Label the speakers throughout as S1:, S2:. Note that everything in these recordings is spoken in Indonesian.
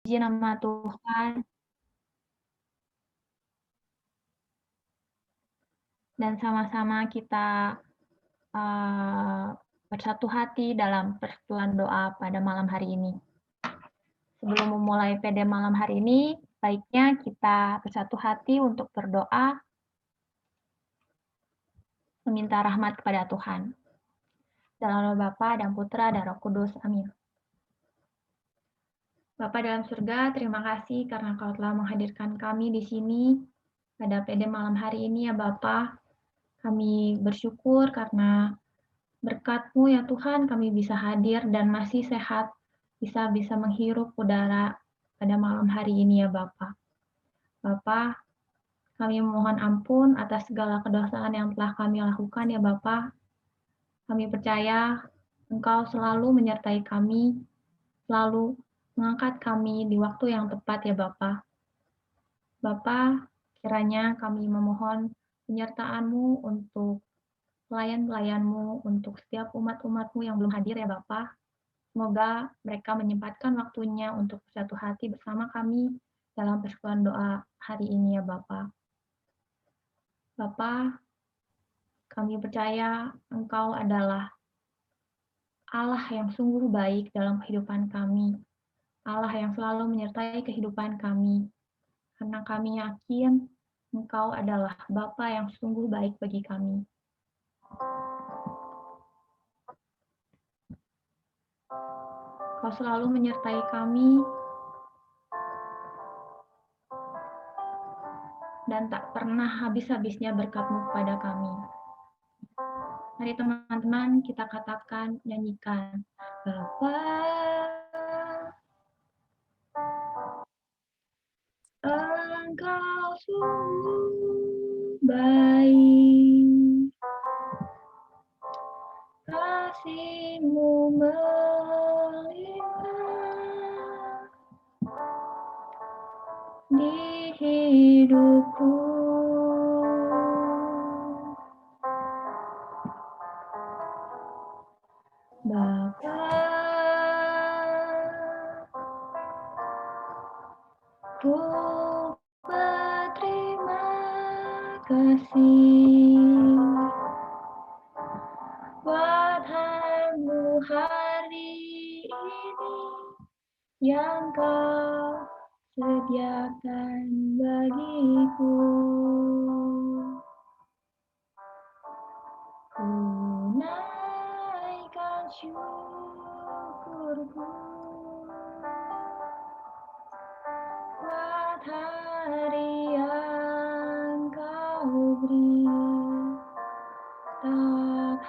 S1: Puji nama Tuhan dan sama-sama kita, eee, bersatu hati dalam persekutuan doa pada malam hari ini. Sebelum memulai PD malam hari ini, baiknya kita bersatu hati untuk berdoa meminta rahmat kepada Tuhan. Dalam nama Bapa dan Putra dan Roh Kudus. Amin. Bapa dalam surga, terima kasih karena Kau telah menghadirkan kami di sini pada PD malam hari ini ya Bapa. Kami bersyukur karena berkat-Mu ya Tuhan, kami bisa hadir dan masih sehat, bisa menghirup udara pada malam hari ini ya Bapa. Bapa, kami memohon ampun atas segala kedosaan yang telah kami lakukan ya Bapa. Kami percaya Engkau selalu menyertai kami, selalu mengangkat kami di waktu yang tepat ya Bapa. Bapa, kiranya kami memohon penyertaan-Mu untuk pelayan-pelayan-Mu, untuk setiap umat-umat-Mu yang belum hadir ya Bapa. Semoga mereka menyempatkan waktunya untuk bersatu hati bersama kami dalam persekutuan doa hari ini ya Bapa. Bapa, kami percaya Engkau adalah Allah yang sungguh baik dalam kehidupan kami. Allah yang selalu menyertai kehidupan kami. Karena kami yakin Engkau adalah Bapa yang sungguh baik bagi kami. Kau selalu menyertai kami dan tak pernah habis-habisnya berkat-Mu kepada kami. Mari teman-teman kita katakan, nyanyikan. Bapa, Engkau sungguh baik, kasih-Mu melimpah di hidupku. Bapa, ku berterima kasih buat hari-Mu hari ini yang Kau sediakan bagiku. Ku naikkan syukurku buat hari yang Kau beri, tak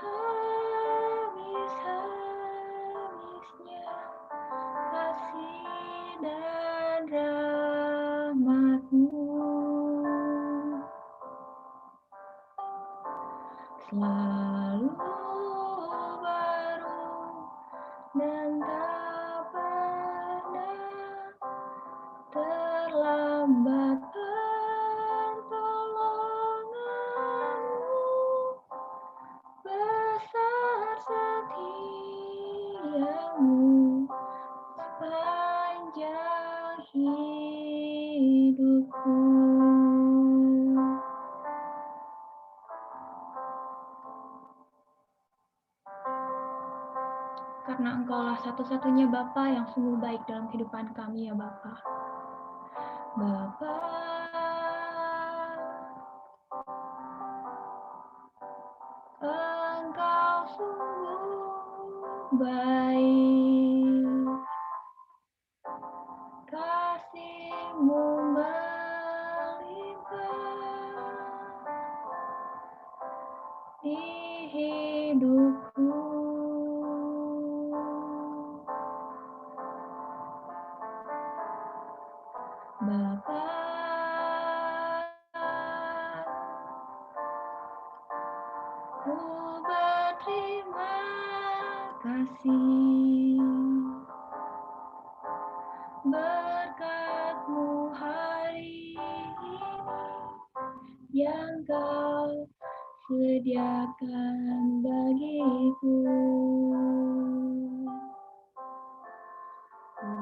S1: habis-habisnya kasih dan rahmat-Mu. Selalu baru dan tak pernah terlambat pertolongan-Mu, besar setia-Mu sepanjang hidupku. Karena Engkaulah satu-satunya Bapa yang sungguh baik dalam kehidupan kami ya Bapa. Bapa, Engkau sungguh baik, kasih-Mu melimpah di hidupku. Bapa, ku berterima kasih berkat-Mu hari ini yang Kau sediakan bagiku. Ku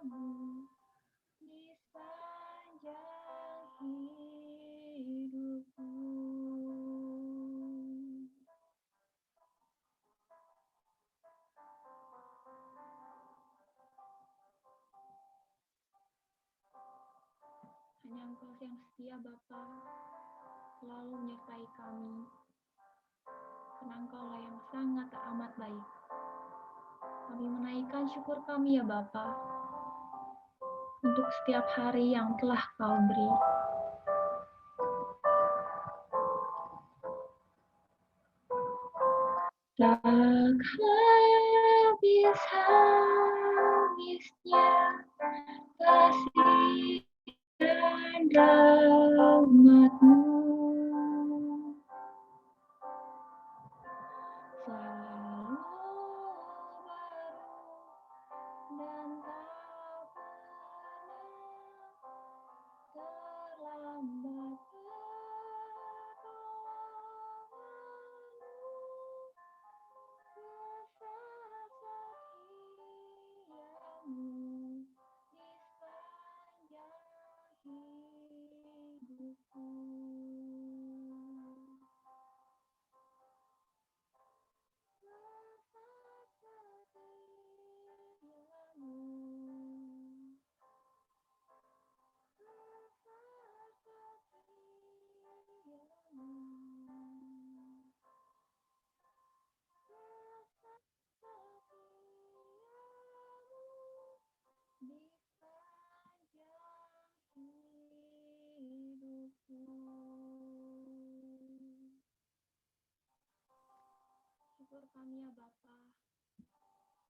S1: di sepanjang hidupku. Hanya Engkau yang setia, Bapa, selalu menyertai kami. Karena Engkaulah yang sangat amat baik. Kami menaikkan syukur kami ya Bapa, untuk setiap hari yang telah Kau beri. Tak habis-habisnya kasih dan rahmat-Mu. Selalu baru dan tak pernah terlambat pertolongan-Mu di Syukur kami ya Bapa,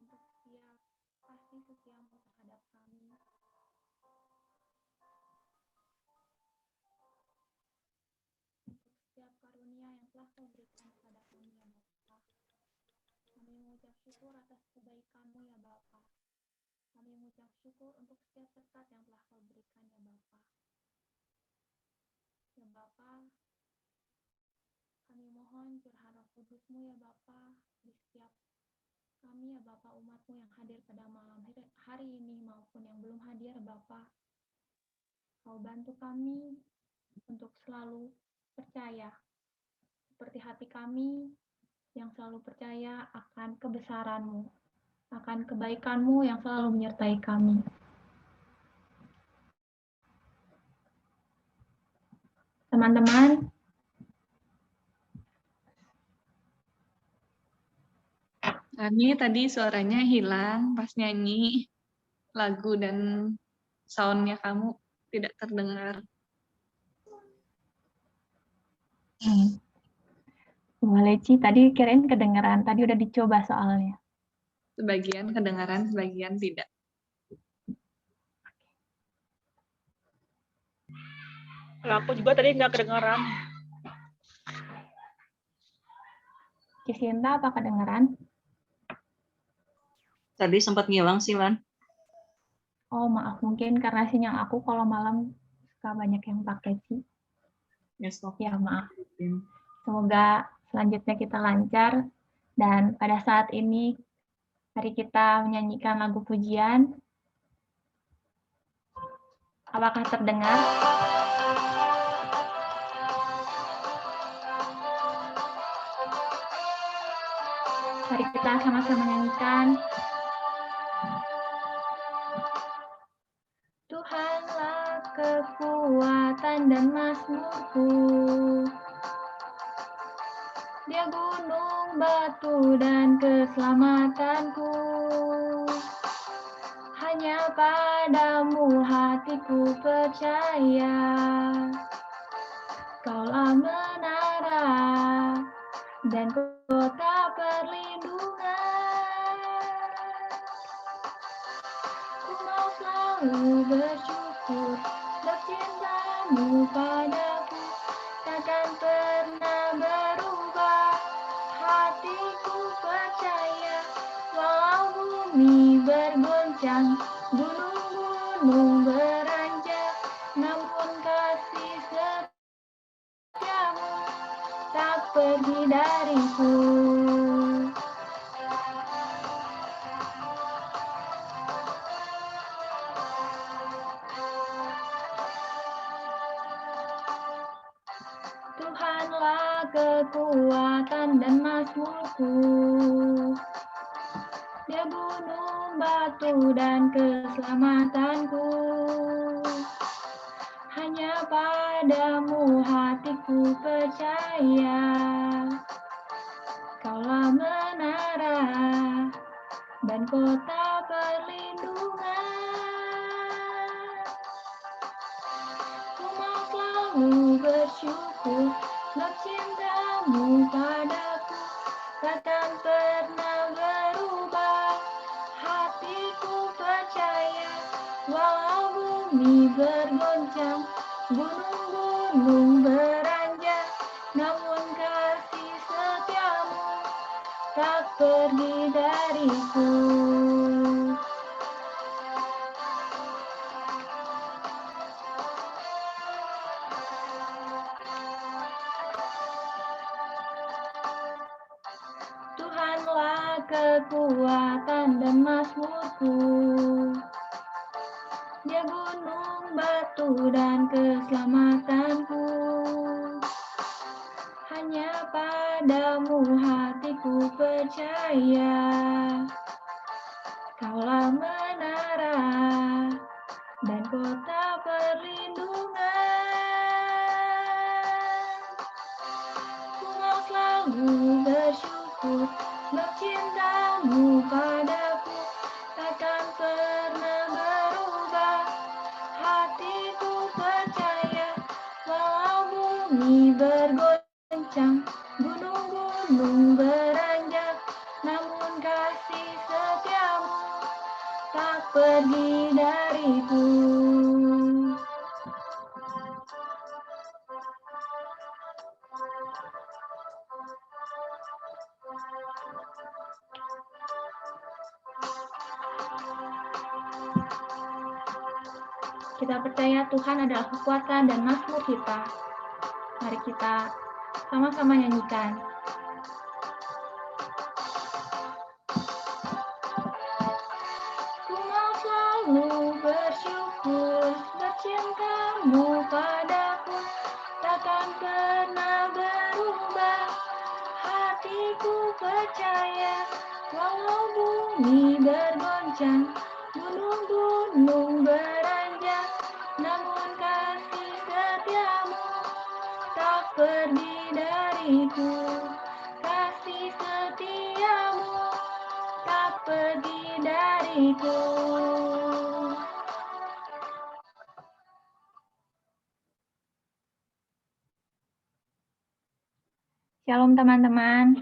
S1: untuk setiap kasih setia-Mu terhadap kami. Untuk setiap karunia yang telah Kau berikan kepada kami ya Bapa. Kami mengucap syukur atas kebaikan-Mu ya Bapa. Kami mengucap syukur untuk setiap berkat yang telah Kau berikan ya Bapa. Ya Bapa, kami mohon curahan Roh Kudus-Mu ya Bapa di setiap kami ya Bapa, umat-Mu yang hadir pada malam hari ini maupun yang belum hadir Bapa. Kau bantu kami untuk selalu percaya seperti hati kami yang selalu percaya akan kebesaran-Mu, akan kebaikan-Mu yang selalu menyertai kami. Teman-teman,
S2: Ani tadi suaranya hilang pas nyanyi lagu dan soundnya kamu tidak terdengar.
S1: boleh Ci, tadi kirain kedengeran, tadi udah dicoba soalnya.
S2: Sebagian kedengaran, sebagian tidak.
S3: Kalau aku juga tadi nggak kedengeran.
S1: Cisinta, apa kedengeran?
S4: Tadi sempat ngilang sih, Wan.
S1: Oh, maaf, mungkin karena sinyal aku kalau malam suka banyak yang pakai Ci.
S4: Yes,
S1: Ya, maaf. Semoga selanjutnya kita lancar. Dan pada saat ini, mari kita menyanyikan lagu pujian. Apakah terdengar? Mari kita sama-sama menyanyikan. Tuhanlah kekuatan dan mazmurku. Dia gunung, batu, dan keselamatanku. Hanya padamu hatiku percaya. Kaulah menara dan kota perlindungan. Ku mau selalu bersyukur sebab cinta-Mu padaku takkan pernah berubah. Hatiku percaya walau bumi bergoncang, gunung-gunung beranjak, namun kasih setiamu tak pergi dariku. kekuatan dan mazmurku. Dia gunung, batu, dan keselamatanku. Hanya padamu hatiku percaya. Kaulah menara dan kota perlindungan. Ku mau selalu bersyukur sebab cintamu padaku takkan pernah berubah. Hatiku percaya walau bumi bergoncang, gunung-gunung beranjak, namun kasih setiamu tak pergi dariku. Tuhanlah kekuatan dan mazmurku. Dia gunung, batu, dan keselamatanku. Hanya padamu hatiku percaya. Kaulah menara dan kota perlindungan. Ku mau selalu bersyukur sebab cintamu padaku takkan pernah berubah. Hatiku percaya walau bumi bergoncang, gunung-gunung beranjak, namun kasih setiamu tak pergi dariku. Kita percaya Tuhan adalah kekuatan dan mazmur kita. Mari kita sama-sama nyanyikan. Ku mau selalu bersyukur sebab cintamu padaku takkan pernah berubah. Hatiku percaya walau bumi bergoncang, gunung-gunung beranjak, namun kasih setiamu tak pergi dariku. Kasih setiamu tak pergi dariku. Shalom teman-teman.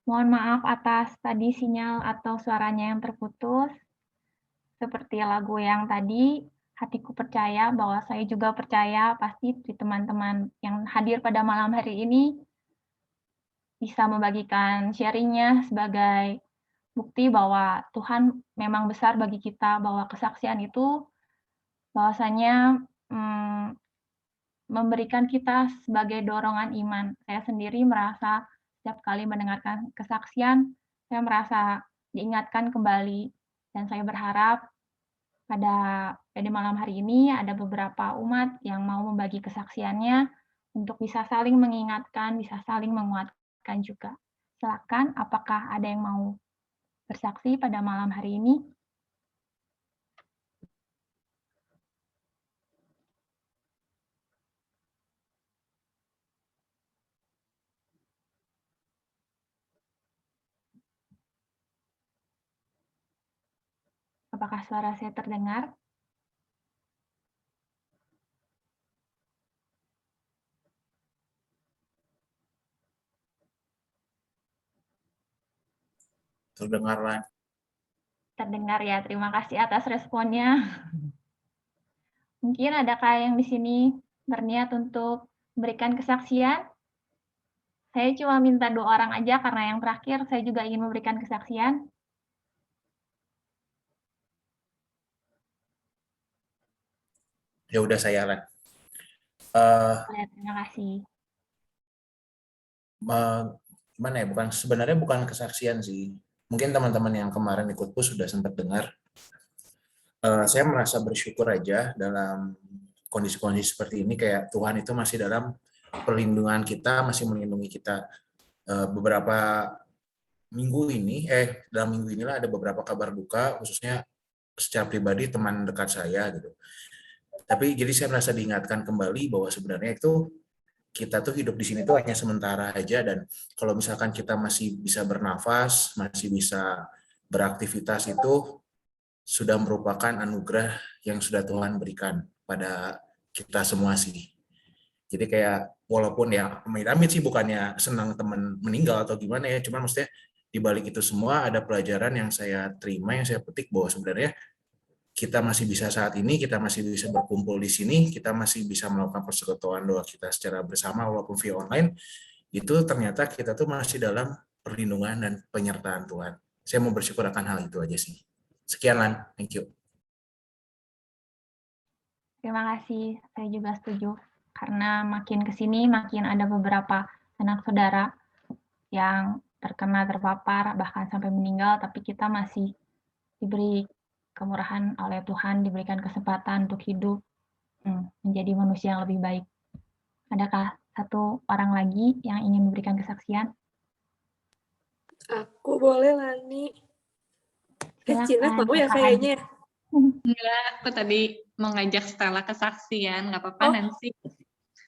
S1: Mohon maaf atas tadi sinyal atau suaranya yang terputus. Seperti lagu yang tadi, hatiku percaya bahwa saya juga percaya pasti di teman-teman yang hadir pada malam hari ini bisa membagikan sharingnya sebagai bukti bahwa Tuhan memang besar bagi kita, bahwa kesaksian itu bahwasanya memberikan kita sebagai dorongan iman. Saya sendiri merasa setiap kali mendengarkan kesaksian, saya merasa diingatkan kembali. Dan saya berharap pada malam hari ini ada beberapa umat yang mau membagi kesaksiannya untuk bisa saling mengingatkan, bisa saling menguatkan juga. Silakan, apakah ada yang mau bersaksi pada malam hari ini? Apakah suara saya terdengar?
S5: Terdengar, Lan.
S1: Terdengar ya, terima kasih atas responnya. Mungkin adakah yang di sini berniat untuk memberikan kesaksian? Saya cuma minta 2 orang aja karena yang terakhir saya juga ingin memberikan kesaksian.
S5: Ya udah saya, Lan.
S1: Terima kasih.
S5: Gimana ya? Sebenarnya bukan kesaksian sih. Mungkin teman-teman yang kemarin ikut pus sudah sempat dengar. Saya merasa bersyukur aja dalam kondisi-kondisi seperti ini, kayak Tuhan itu masih dalam perlindungan kita, masih melindungi kita. Beberapa minggu ini, dalam minggu inilah ada beberapa kabar duka, khususnya secara pribadi teman dekat saya gitu. Tapi jadi saya merasa diingatkan kembali bahwa sebenarnya itu kita tuh hidup di sini tuh hanya sementara aja, dan kalau misalkan kita masih bisa bernafas, masih bisa beraktivitas, itu sudah merupakan anugerah yang sudah Tuhan berikan pada kita semua sih. Jadi kayak walaupun ya amit-amit sih, bukannya senang teman meninggal atau gimana ya, cuman maksudnya di balik itu semua ada pelajaran yang saya terima, yang saya petik, bahwa sebenarnya kita masih bisa saat ini, kita masih bisa berkumpul di sini, kita masih bisa melakukan persekutuan doa kita secara bersama walaupun via online, itu ternyata kita tuh masih dalam perlindungan dan penyertaan Tuhan. Saya mau bersyukur akan hal itu aja sih. Sekian, Lan. Thank you.
S1: Terima kasih, saya juga setuju. Karena makin ke sini, makin ada beberapa anak saudara yang terpapar, bahkan sampai meninggal, tapi kita masih diberi kemurahan oleh Tuhan, diberikan kesempatan untuk hidup menjadi manusia yang lebih baik. Adakah satu orang lagi yang ingin memberikan kesaksian?
S6: Aku boleh, Lani. Cina
S1: Silakan,
S6: mau ya
S1: Kakak
S6: kayaknya.
S2: Enggak, aku tadi mau ngajak Stella kesaksian, nggak apa-apa Nancy.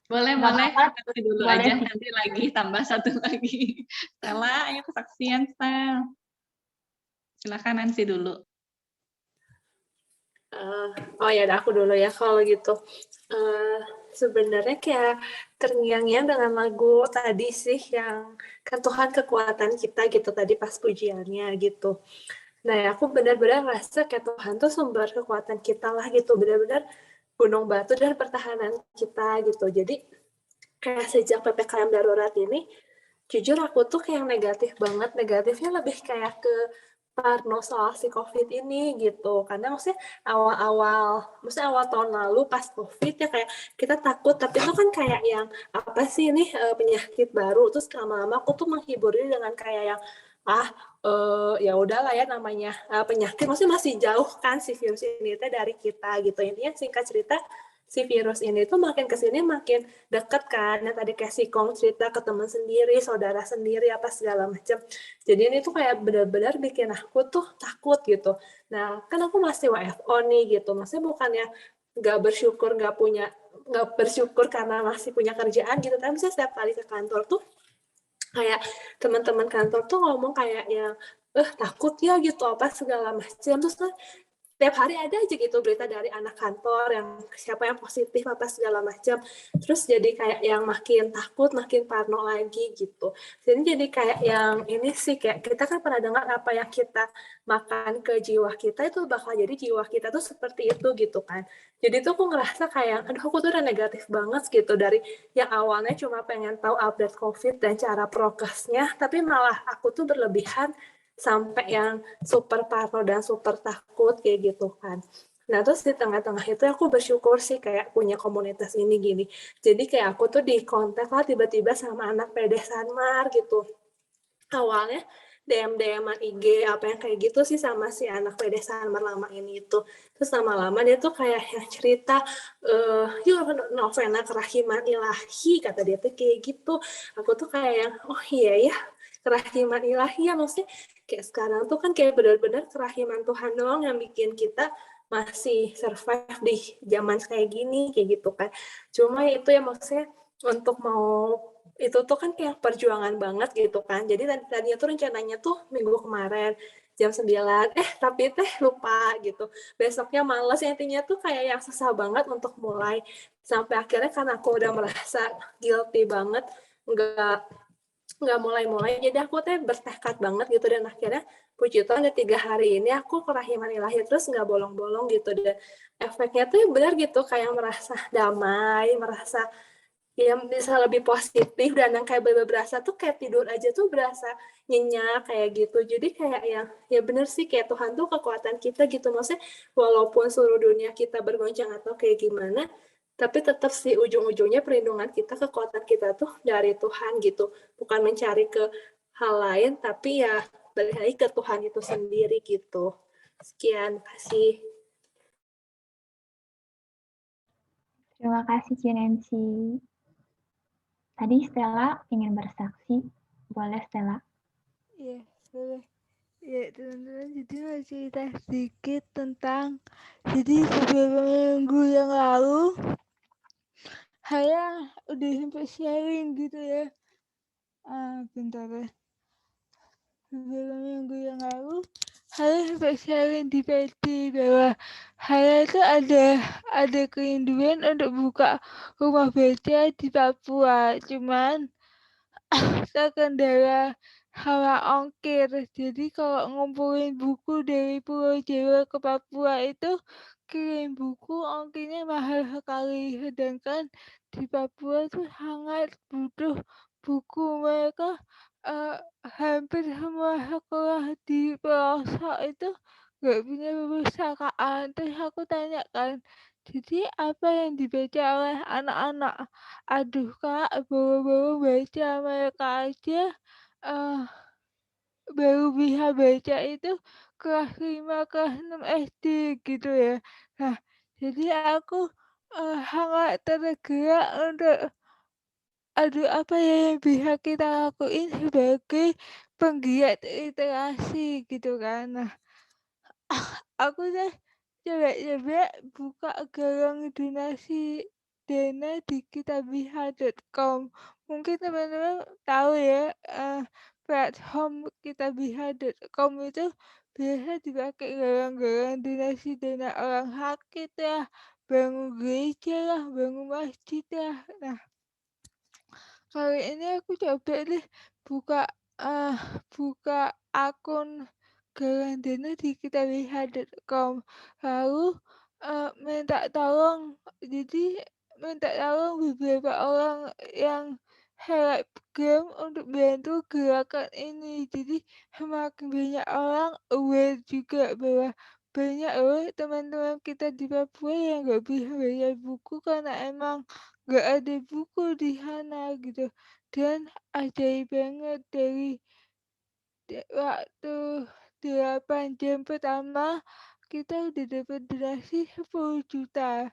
S2: Boleh,
S1: Nggak
S2: boleh.
S1: apa-apa,
S2: Nanti dulu
S1: boleh
S2: aja,
S1: sih.
S2: nanti lagi tambah satu lagi. Stella, ayo kesaksian, Stella. Silakan Nancy dulu.
S6: Oh ya, aku dulu ya kalau gitu. Sebenarnya kayak terngiang-ngiang dengan lagu tadi sih, yang kan Tuhan kekuatan kita gitu tadi pas pujiannya gitu. Nah ya, aku benar-benar rasa kayak Tuhan tuh sumber kekuatan kita lah gitu, benar-benar gunung batu dan pertahanan kita gitu. Jadi kayak sejak PPKM darurat ini, jujur aku tuh kayak negatif banget. Negatifnya lebih kayak ke parno soal si COVID ini gitu. Karena maksudnya awal tahun lalu pas COVID ya kayak kita takut, tapi itu kan kayak yang apa sih ini penyakit baru. Terus lama-lama aku tuh menghibur diri dengan kayak yang ya udahlah ya, namanya penyakit, maksudnya masih jauh kan si virus ini dari kita gitu. Intinya singkat cerita, si virus ini tuh makin kesini makin deket kan, ya tadi kayak si Kong cerita ke teman sendiri, saudara sendiri, apa segala macam. Jadi ini tuh kayak benar-benar bikin aku tuh takut gitu. Nah kan aku masih WFO nih gitu, maksudnya bukannya nggak bersyukur karena masih punya kerjaan gitu, tapi saya setiap kali ke kantor tuh kayak teman-teman kantor tuh ngomong kayak yang takut ya gitu apa segala macam. Terus kan tiap hari ada aja gitu berita dari anak kantor yang siapa yang positif apa segala macam. Terus jadi kayak yang makin takut, makin parno lagi gitu. Jadi kayak yang ini sih, kayak kita kan pernah dengar apa yang kita makan ke jiwa kita itu bakal jadi jiwa kita tuh seperti itu gitu kan. Jadi tuh aku ngerasa kayak aduh, aku tuh udah negatif banget gitu, dari yang awalnya cuma pengen tahu update COVID dan cara prokesnya, tapi malah aku tuh berlebihan sampai yang super parno dan super takut kayak gitu kan. Nah terus di tengah-tengah itu aku bersyukur sih kayak punya komunitas ini gini. Jadi kayak aku tuh di kontak lah tiba-tiba sama anak PD Sanmar gitu. Awalnya DM-an IG apa yang kayak gitu sih sama si anak PD Sanmar lama ini itu. Terus lama-lama dia tuh kayak yang cerita, yuk novena kerahiman ilahi, kata dia tuh kayak gitu. Aku tuh kayak yang, oh iya ya, kerahiman ilahi ya, maksudnya kayak sekarang tuh kan kayak benar-benar kerahiman Tuhan doang yang bikin kita masih survive di zaman kayak gini, kayak gitu kan. Cuma itu ya maksudnya untuk mau itu tuh kan kayak perjuangan banget gitu kan. Jadi tadinya tuh rencananya tuh minggu kemarin jam 9, tapi lupa gitu. Besoknya males, intinya tuh kayak yang susah banget untuk mulai. Sampai akhirnya karena aku udah merasa guilty banget, nggak mulai-mulai, jadi aku bertekad banget gitu, dan akhirnya puji Tuhan di 3 hari ini aku kerahiman ilahi terus nggak bolong-bolong gitu, dan efeknya tuh benar gitu kayak merasa damai, merasa ya bisa lebih positif, dan yang kayak berasa tuh kayak tidur aja tuh berasa nyenyak kayak gitu. Jadi kayak yang ya bener sih kayak Tuhan tuh kekuatan kita gitu, maksudnya walaupun seluruh dunia kita bergoncang atau kayak gimana, tapi tetap sih ujung-ujungnya perlindungan kita, kekuatan kita tuh dari Tuhan gitu, bukan mencari ke hal lain, tapi ya balik lagi ke Tuhan itu sendiri gitu. Sekian, kasih.
S1: Terima kasih, Cinensi. Tadi Stella ingin bersaksi. Boleh Stella?
S7: Iya, boleh. Ya, teman-teman, jadi mau cerita sedikit tentang, jadi beberapa minggu yang lalu, saya udah sempat sharing gitu ya. Bentar ya. Beberapa minggu yang lalu, saya sempat sharing di PT bahwa saya itu ada kerinduan untuk buka rumah baca di Papua. Cuman terkendala hawa ongkir. Jadi kalau ngumpulin buku dari Pulau Jawa ke Papua itu kirim buku ongkirnya mahal sekali. Sedangkan di Papua tuh sangat butuh buku. Mereka hampir semua sekolah di pelosok itu nggak punya perpustakaan. Terus aku tanyakan, jadi apa yang dibaca oleh anak-anak? Aduh Kak, baru-baru baca mereka aja eh, baru bisa baca itu kelas 5, kelas 6 SD gitu ya. Nah, jadi aku sangat tergerak untuk aduh apa ya yang bisa kita lakuin sebagai penggiat literasi gitu kan. Nah, aku deh coba-coba buka galang donasi dana di kitabisa.com. Mungkin teman-teman tahu ya, platform kitabisa.com itu biasa dipakai galang-galang donasi dana orang sakit ya, bangun gereja lah, bangun masjid lah. Nah, kali ini aku coba deh buka eh buka akun galang dana di kitabisa.com. Lalu minta tolong, jadi minta tolong beberapa orang yang selebgram untuk bantu gerakan ini. Jadi semakin banyak orang aware juga bahwa banyak loh teman-teman kita di Papua yang nggak bisa baca buku karena emang nggak ada buku di sana gitu. Dan ajaib banget dari waktu 8 jam pertama kita udah dapat donasi 10 juta.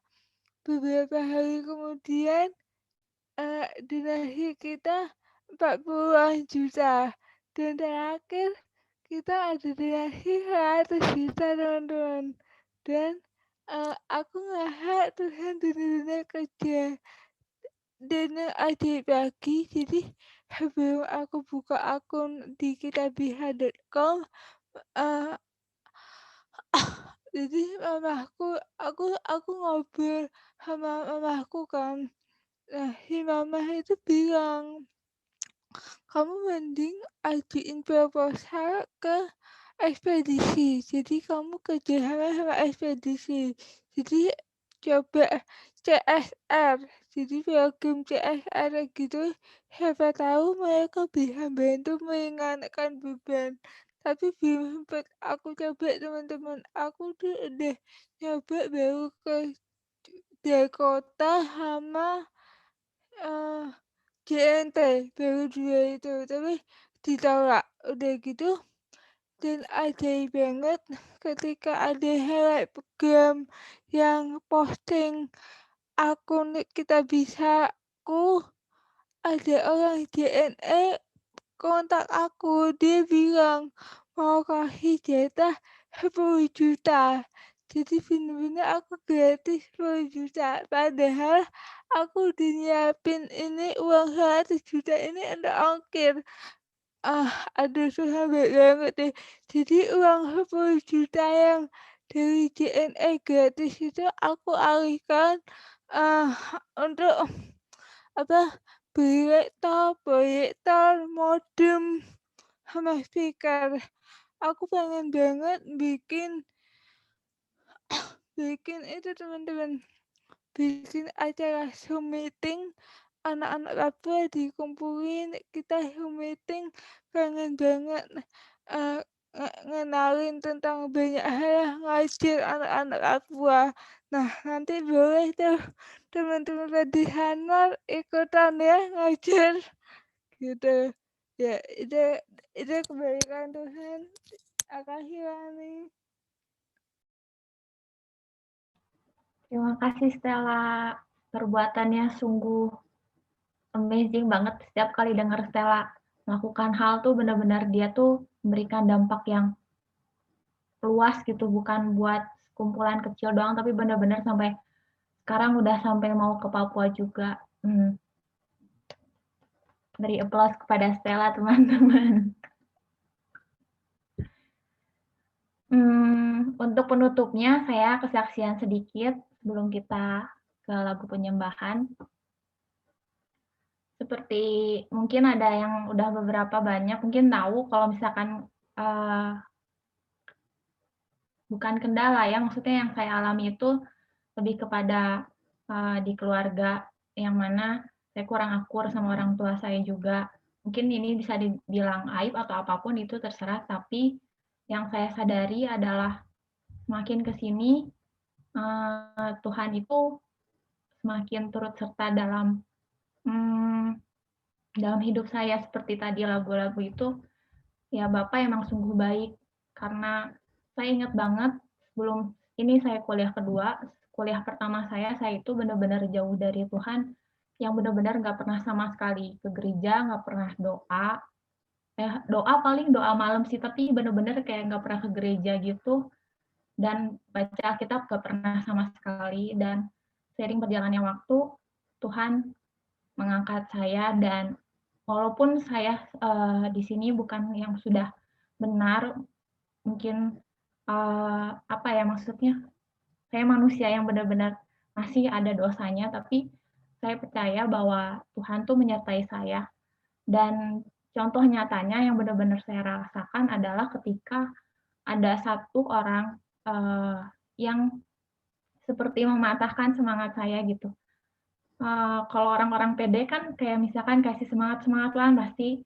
S7: Beberapa hari kemudian donasi kita 40 juta. Dan terakhir kita ada donasi 100 juta teman-teman. Dan aku ngerasa Tuhan benar-benar kerja. Dan ajaib lagi, jadi sebelum aku buka akun di kitabisa.com, jadi aku ngobrol sama mamaku kan. Nah, si mama itu bilang, kamu mending ajuin proposal ke ekspedisi. Jadi kamu kerja sama ekspedisi. Jadi coba CSR. Jadi program CSR gitu. Siapa tahu mereka bisa bantu meringankan beban. Tapi belum sempat aku coba teman-teman. Aku tuh udah nyoba baru ke Dakota sama JNT baru 2 itu, tapi ditolak. Udah gitu, dan ajaib banget ketika ada selebgram yang posting akun Kitabisa.ku, ada orang JNE kontak aku, dia bilang mau kasih jatah 10 juta. Jadi bener-bener aku gratis 10 juta. Padahal aku udah nyiapin ini uang 100 juta ini untuk ongkir. Aduh Tuhan baik banget deh. Jadi uang 10 juta yang dari JNE gratis itu aku alihkan untuk apa, beli laptop, proyektor, modem, sama speaker. Aku pengen banget bikin itu teman-teman, bikin acara Zoom meeting, anak-anak Papua dikumpulin, kita Zoom meeting, pengen banget ngenalin tentang banyak hal, ngajar anak-anak Papua. Nah, nanti boleh tuh teman-teman di Hanmar ikutan ya ngajar gitu. Ya, itu kebaikan Tuhan. Makasih Wani.
S1: Terima kasih Stella. Perbuatannya sungguh amazing banget setiap kali dengar Stella melakukan hal tuh benar-benar dia tuh memberikan dampak yang luas gitu, bukan buat kumpulan kecil doang, tapi benar-benar sampai sekarang udah sampai mau ke Papua juga. Beri applause kepada Stella, teman-teman. Untuk penutupnya, saya kesaksian sedikit sebelum kita ke lagu penyembahan. Seperti mungkin ada yang udah beberapa banyak mungkin tahu kalau misalkan bukan kendala ya, maksudnya yang saya alami itu lebih kepada di keluarga yang mana saya kurang akur sama orang tua saya juga. Mungkin ini bisa dibilang aib atau apapun itu terserah, tapi yang saya sadari adalah semakin ke sini Tuhan itu semakin turut serta dalam hidup saya, seperti tadi lagu-lagu itu. Ya Bapak emang sungguh baik, karena saya ingat banget sebelum ini saya kuliah kedua, kuliah pertama saya itu benar-benar jauh dari Tuhan, yang benar-benar nggak pernah sama sekali ke gereja, nggak pernah doa. Doa paling doa malam sih, tapi benar-benar kayak nggak pernah ke gereja gitu, dan baca Alkitab nggak pernah sama sekali. Dan seiring berjalannya waktu, Tuhan mengangkat saya, dan walaupun saya di sini bukan yang sudah benar, mungkin apa ya maksudnya, saya manusia yang benar-benar masih ada dosanya, tapi saya percaya bahwa Tuhan tuh menyertai saya. Dan contoh nyatanya yang benar-benar saya rasakan adalah ketika ada satu orang yang seperti mematahkan semangat saya gitu. Kalau orang-orang pede kan kayak misalkan kasih semangat-semangat lah, pasti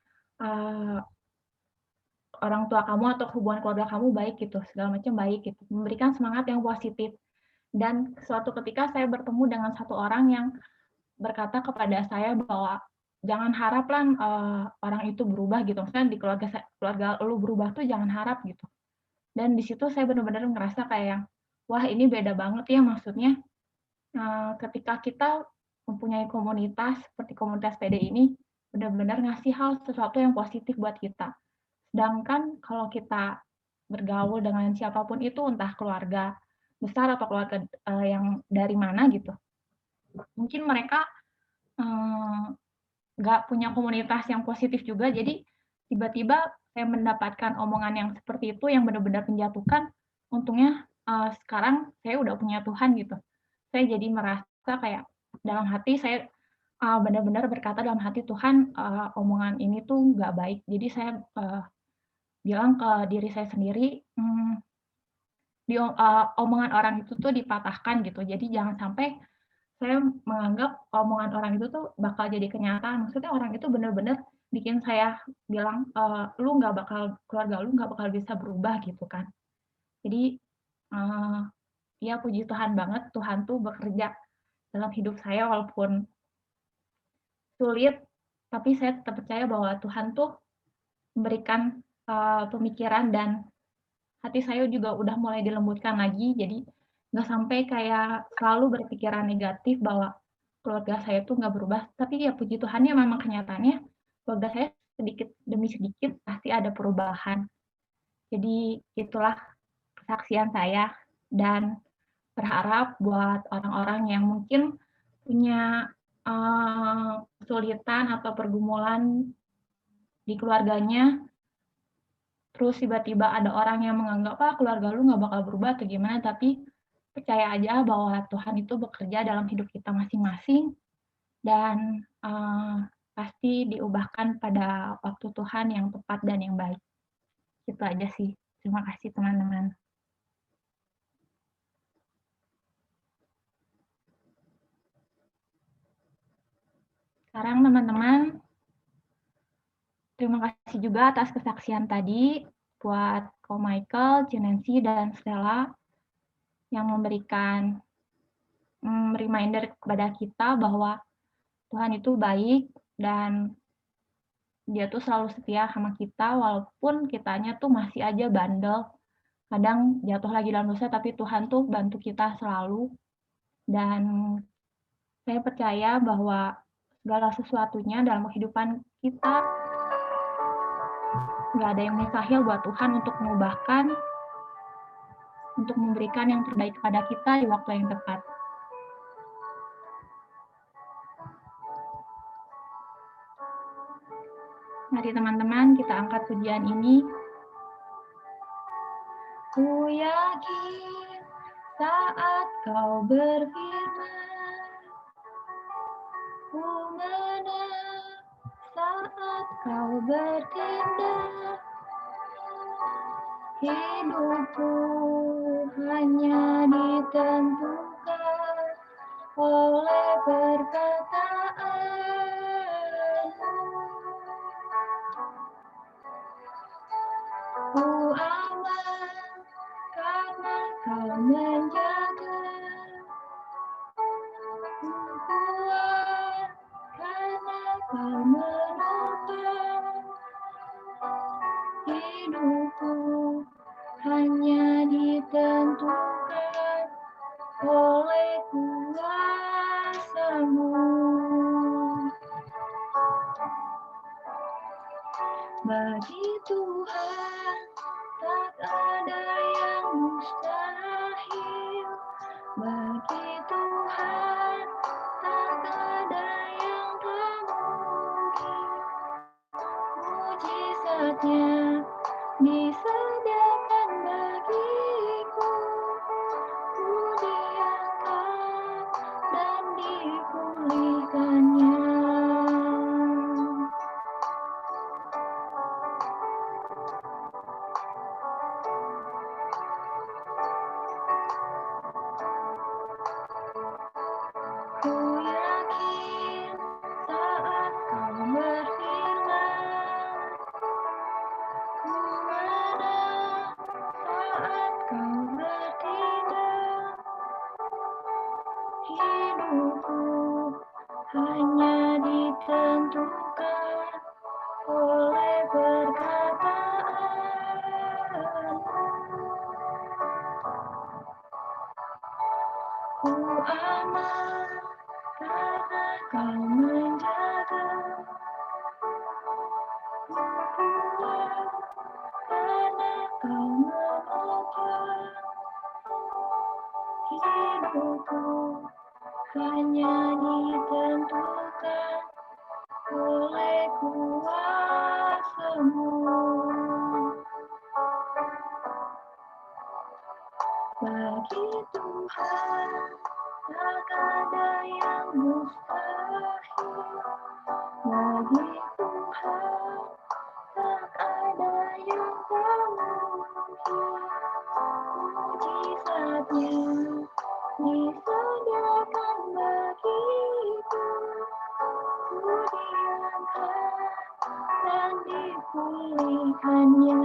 S1: orang tua kamu atau hubungan keluarga kamu baik gitu, segala macam baik gitu, memberikan semangat yang positif. Dan suatu ketika saya bertemu dengan satu orang yang berkata kepada saya bahwa jangan harap lah orang itu berubah gitu, maksudnya di keluarga lu berubah tuh jangan harap gitu. Dan di situ saya benar-benar ngerasa kayak, wah ini beda banget ya, maksudnya ketika kita mempunyai komunitas seperti komunitas PD ini, benar-benar ngasih hal sesuatu yang positif buat kita. Sedangkan kalau kita bergaul dengan siapapun itu, entah keluarga besar atau keluarga yang dari mana gitu, mungkin mereka nggak punya komunitas yang positif juga, jadi tiba-tiba saya mendapatkan omongan yang seperti itu yang benar-benar menjatuhkan. Untungnya sekarang saya udah punya Tuhan gitu. Saya jadi merasa kayak dalam hati saya benar-benar berkata dalam hati, Tuhan omongan ini tuh nggak baik. Jadi saya bilang ke diri saya sendiri, omongan orang itu tuh dipatahkan gitu. Jadi jangan sampai saya menganggap omongan orang itu tuh bakal jadi kenyataan. Maksudnya orang itu benar-benar bikin saya bilang, keluarga lu nggak bakal bisa berubah gitu kan. Jadi ya puji Tuhan banget, Tuhan tuh bekerja dalam hidup saya walaupun sulit, tapi saya tetap percaya bahwa Tuhan tuh memberikan pemikiran, dan hati saya juga udah mulai dilembutkan lagi. Jadi nggak sampai kayak selalu berpikiran negatif bahwa keluarga saya tuh nggak berubah. Tapi ya puji Tuhannya memang kenyataannya keluarga saya sedikit demi sedikit pasti ada perubahan. Jadi itulah kesaksian saya, dan berharap buat orang-orang yang mungkin punya kesulitan atau pergumulan di keluarganya, terus tiba-tiba ada orang yang menganggap, keluarga lu nggak bakal berubah atau gimana, tapi percaya aja bahwa Tuhan itu bekerja dalam hidup kita masing-masing, dan pasti diubahkan pada waktu Tuhan yang tepat dan yang baik. Itu aja sih. Terima kasih teman-teman. Sekarang teman-teman, terima kasih juga atas kesaksian tadi buat Ko Michael, Jenensi, dan Stella yang memberikan reminder kepada kita bahwa Tuhan itu baik dan Dia tuh selalu setia sama kita walaupun kitanya tuh masih aja bandel. Kadang jatuh lagi dalam dosa, tapi Tuhan tuh bantu kita selalu. Dan saya percaya bahwa segala sesuatunya dalam kehidupan kita. Nggak ada yang mustahil buat Tuhan untuk mengubahkan, untuk memberikan yang terbaik kepada kita di waktu yang tepat. Mari teman-teman kita angkat pujian ini. Ku yakin saat kau berfirman, ku menang saat kau bertindak. Hidupku hanya ditentukan oleh perkataanmu. Ku aman karena kau menjaga. Ku kuat karena kau menopang. Hidupku hanya ditentukan oleh kuasa-Mu. Bagi Tuhan tak ada yang mustahil. Bagi Tuhan tak ada yang tak mungkin. Mujizatnya disediakan bagiku. Ku diangkat dan dipulihkannya. Ku yakin saat kau berfirman, ku menang saat kau bertindak. Hidupku hanya ditentukan oleh perkataan-Mu. Ku aman karena kau menjaga. Ku kuat karena kau menopang. Hidupku hanya ditentukan oleh kuasa-Mu. Bagi Tuhan tak ada yang mustahil. Bagi Tuhan tak ada yang tak mungkin. Mujizatnya disediakan bagiku. Ku diangkat dan dipulihkannya.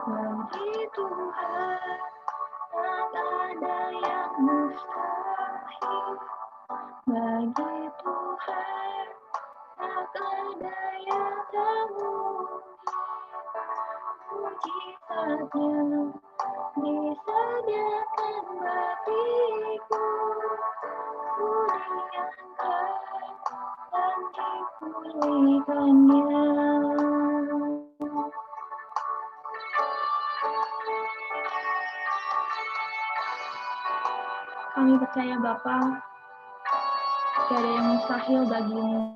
S1: Bagi Tuhan tak ada yang mustahil. Bagi Tuhan tak ada yang tak mungkin. Mujizatnya disediakan bagiku. Ku diangkat dan dipulihkannya. Kami percaya Bapa, tidak ada yang mustahil bagimu.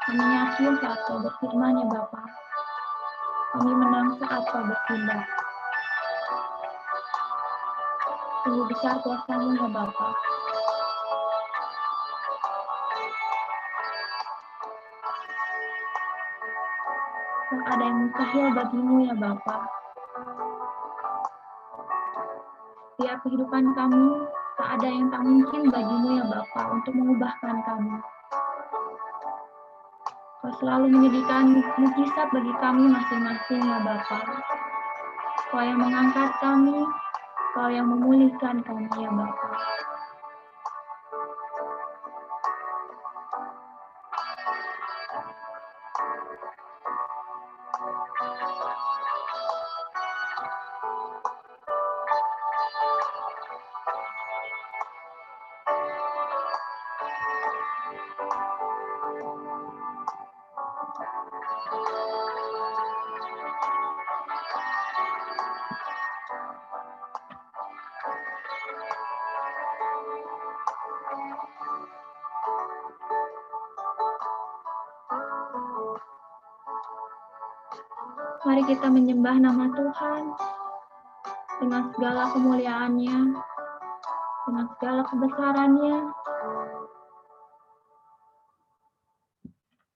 S1: Kami yakin saat kau berfirman ya Bapa. Kami menang saat kau bertindak. Sungguh besar kuasa-Mu ya Bapa. Tak ada yang mustahil bagimu ya Bapa. Setiap kehidupan kami, tak ada yang tak mungkin bagimu ya Bapa untuk mengubahkan kami. Kau selalu menyediakan mujizat bagi kami masing-masing ya Bapa. Kau yang mengangkat kami, Kau yang memulihkan kami ya Bapa. Mari kita menyembah nama Tuhan dengan segala kemuliaannya, dengan segala kebesarannya,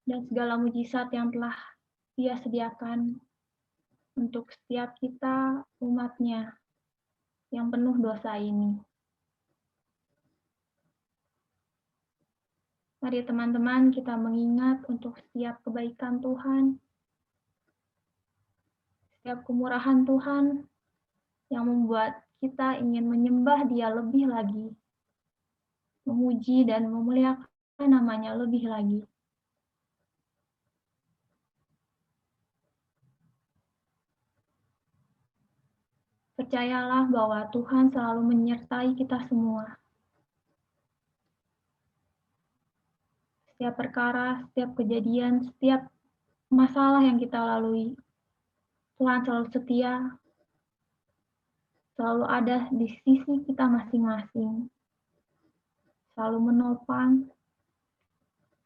S1: dan segala mujizat yang telah Dia sediakan untuk setiap kita umat-Nya yang penuh dosa ini. Mari teman-teman kita mengingat untuk setiap kebaikan Tuhan, setiap kemurahan Tuhan yang membuat kita ingin menyembah Dia lebih lagi, memuji dan memuliakan nama-Nya lebih lagi. Percayalah bahwa Tuhan selalu menyertai kita semua. Setiap perkara, setiap kejadian, setiap masalah yang kita lalui, Tuhan selalu setia, selalu ada di sisi kita masing-masing, selalu menopang,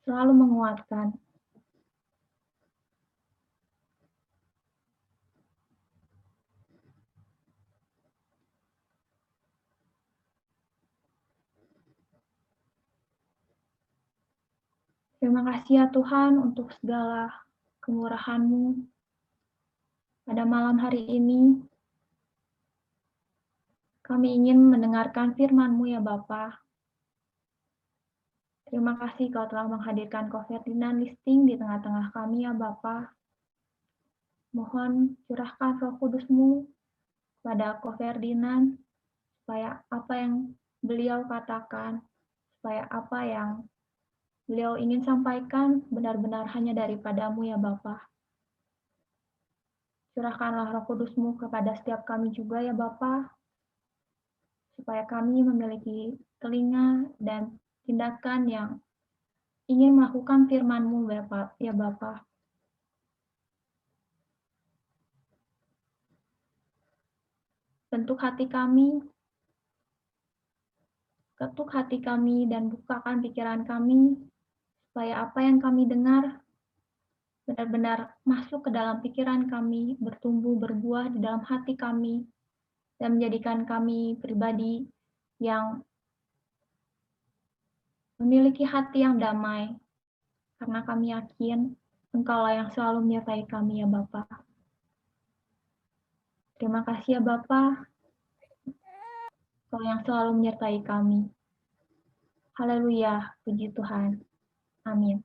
S1: selalu menguatkan. Terima kasih ya Tuhan untuk segala kemurahan-Mu pada malam hari ini. Kami ingin mendengarkan firman-Mu ya Bapa. Terima kasih Kau telah menghadirkan Ko Ferdinand Listing di tengah-tengah kami ya Bapa. Mohon curahkan Roh Kudus-Mu pada Ko Ferdinand, supaya apa yang beliau katakan, supaya apa yang beliau ingin sampaikan benar-benar hanya daripada-Mu ya Bapa. Curahkanlah Roh Kudus-Mu kepada setiap kami juga ya Bapa, supaya kami memiliki telinga dan tindakan yang ingin melakukan firman-Mu ya Bapa. Bentuk hati kami, ketuk hati kami dan bukakan pikiran kami, supaya apa yang kami dengar benar-benar masuk ke dalam pikiran kami, bertumbuh, berbuah di dalam hati kami, dan menjadikan kami pribadi yang memiliki hati yang damai, karena kami yakin Engkaulah yang selalu menyertai kami ya Bapa. Terima kasih ya Bapa, Engkau yang selalu menyertai kami. Haleluya, puji Tuhan. Amin.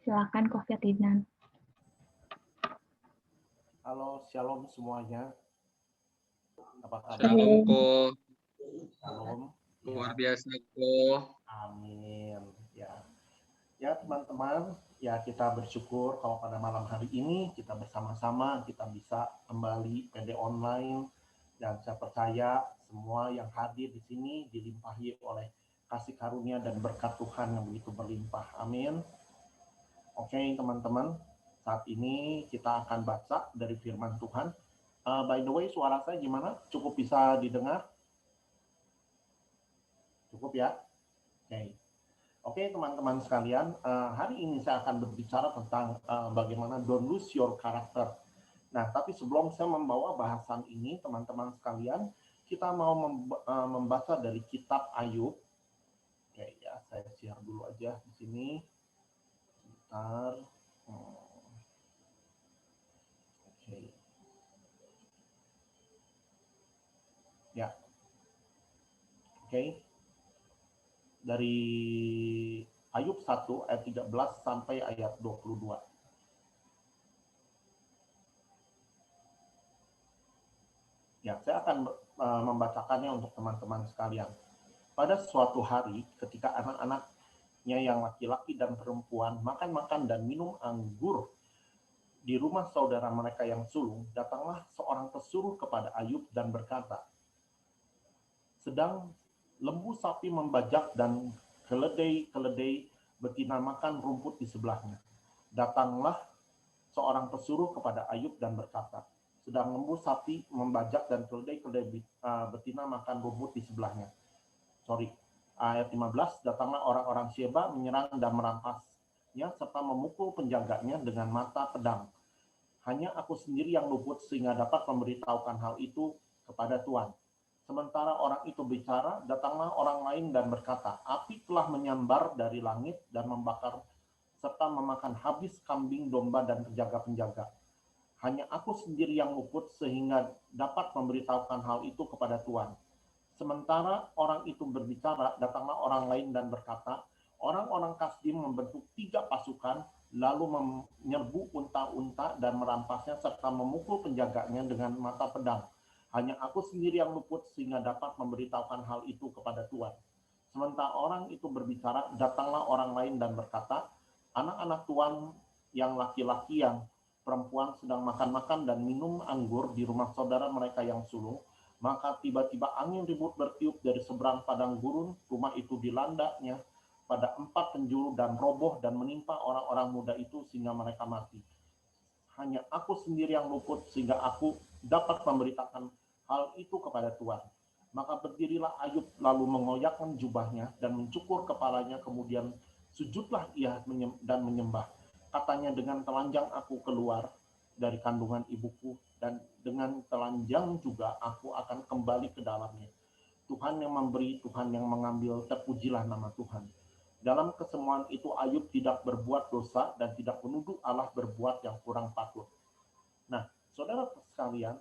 S1: Silakan Ko Ferdinand.
S8: Halo, shalom semuanya. Apa kabar?
S9: Shalom Ko.
S8: Shalom.
S9: Luar biasa Ko.
S8: Amin. Ya teman-teman, ya kita bersyukur kalau pada malam hari ini kita bersama-sama kita bisa kembali PD online, dan saya percaya semua yang hadir di sini dilimpahi oleh kasih karunia dan berkat Tuhan yang begitu berlimpah. Amin. Oke teman-teman, saat ini kita akan baca dari firman Tuhan. By the way, suara saya gimana? Cukup bisa didengar? Cukup ya? Oke teman-teman sekalian, hari ini saya akan berbicara tentang bagaimana don't lose your character. Nah, tapi sebelum saya membawa bahasan ini, teman-teman sekalian, kita mau membaca dari kitab Ayub. Oke ya, saya share dulu aja di sini. Sebentar. Oke. Ya. Oke. Dari Ayub 1 ayat 13 sampai ayat 22. Ya, saya akan membacakannya untuk teman-teman sekalian. Pada suatu hari, ketika anak-anaknya yang laki-laki dan perempuan makan-makan dan minum anggur di rumah saudara mereka yang sulung, datanglah seorang pesuruh kepada Ayub dan berkata, sedang lembu sapi membajak dan keledai-keledai betina makan rumput di sebelahnya. Datanglah seorang pesuruh kepada Ayub dan berkata, sedang lembu sapi membajak dan keledai-keledai betina makan rumput di sebelahnya. Ayat 15, datanglah orang-orang Sheba menyerang dan merampas ya, serta memukul penjaganya dengan mata pedang. Hanya aku sendiri yang luput sehingga dapat memberitahukan hal itu kepada Tuhan. Sementara orang itu bicara, datanglah orang lain dan berkata, api telah menyambar dari langit dan membakar serta memakan habis kambing, domba, dan penjaga-penjaga. Hanya aku sendiri yang luput sehingga dapat memberitahukan hal itu kepada Tuhan. Sementara orang itu berbicara, datanglah orang lain dan berkata, orang-orang Kasdim membentuk 3 pasukan, lalu menyerbu unta-unta dan merampasnya serta memukul penjaganya dengan mata pedang. Hanya aku sendiri yang luput sehingga dapat memberitahukan hal itu kepada Tuhan. Sementara orang itu berbicara, datanglah orang lain dan berkata, anak-anak Tuhan yang laki-laki yang perempuan sedang makan-makan dan minum anggur di rumah saudara mereka yang sulung. Maka tiba-tiba angin ribut bertiup dari seberang padang gurun, rumah itu dilandanya pada 4 penjuru dan roboh dan menimpa orang-orang muda itu sehingga mereka mati. Hanya aku sendiri yang luput sehingga aku dapat memberitakan hal itu kepada Tuhan. Maka berdirilah Ayub lalu mengoyakkan jubahnya dan mencukur kepalanya, kemudian sujudlah ia dan menyembah. Katanya, dengan telanjang aku keluar dari kandungan ibuku, dan dengan telanjang juga aku akan kembali ke dalamnya. Tuhan yang memberi, Tuhan yang mengambil, terpujilah nama Tuhan. Dalam kesemuan itu Ayub tidak berbuat dosa dan tidak menuduh Allah berbuat yang kurang patut. Nah, saudara sekalian,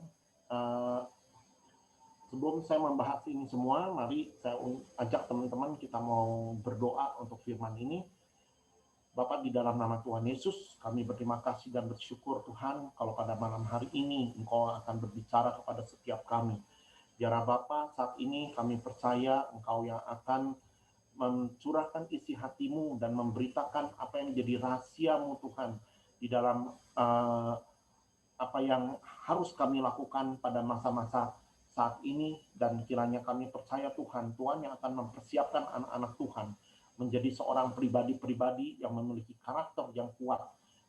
S8: sebelum saya membahas ini semua, mari saya ajak teman-teman kita mau berdoa untuk firman ini. Bapa, di dalam nama Tuhan Yesus, kami berterima kasih dan bersyukur Tuhan kalau pada malam hari ini Engkau akan berbicara kepada setiap kami. Biarlah Bapa, saat ini kami percaya Engkau yang akan mencurahkan isi hatimu dan memberitakan apa yang menjadi rahasia-Mu Tuhan di dalam apa yang harus kami lakukan pada masa-masa saat ini, dan kiranya kami percaya Tuhan yang akan mempersiapkan anak-anak Tuhan menjadi seorang pribadi-pribadi yang memiliki karakter yang kuat,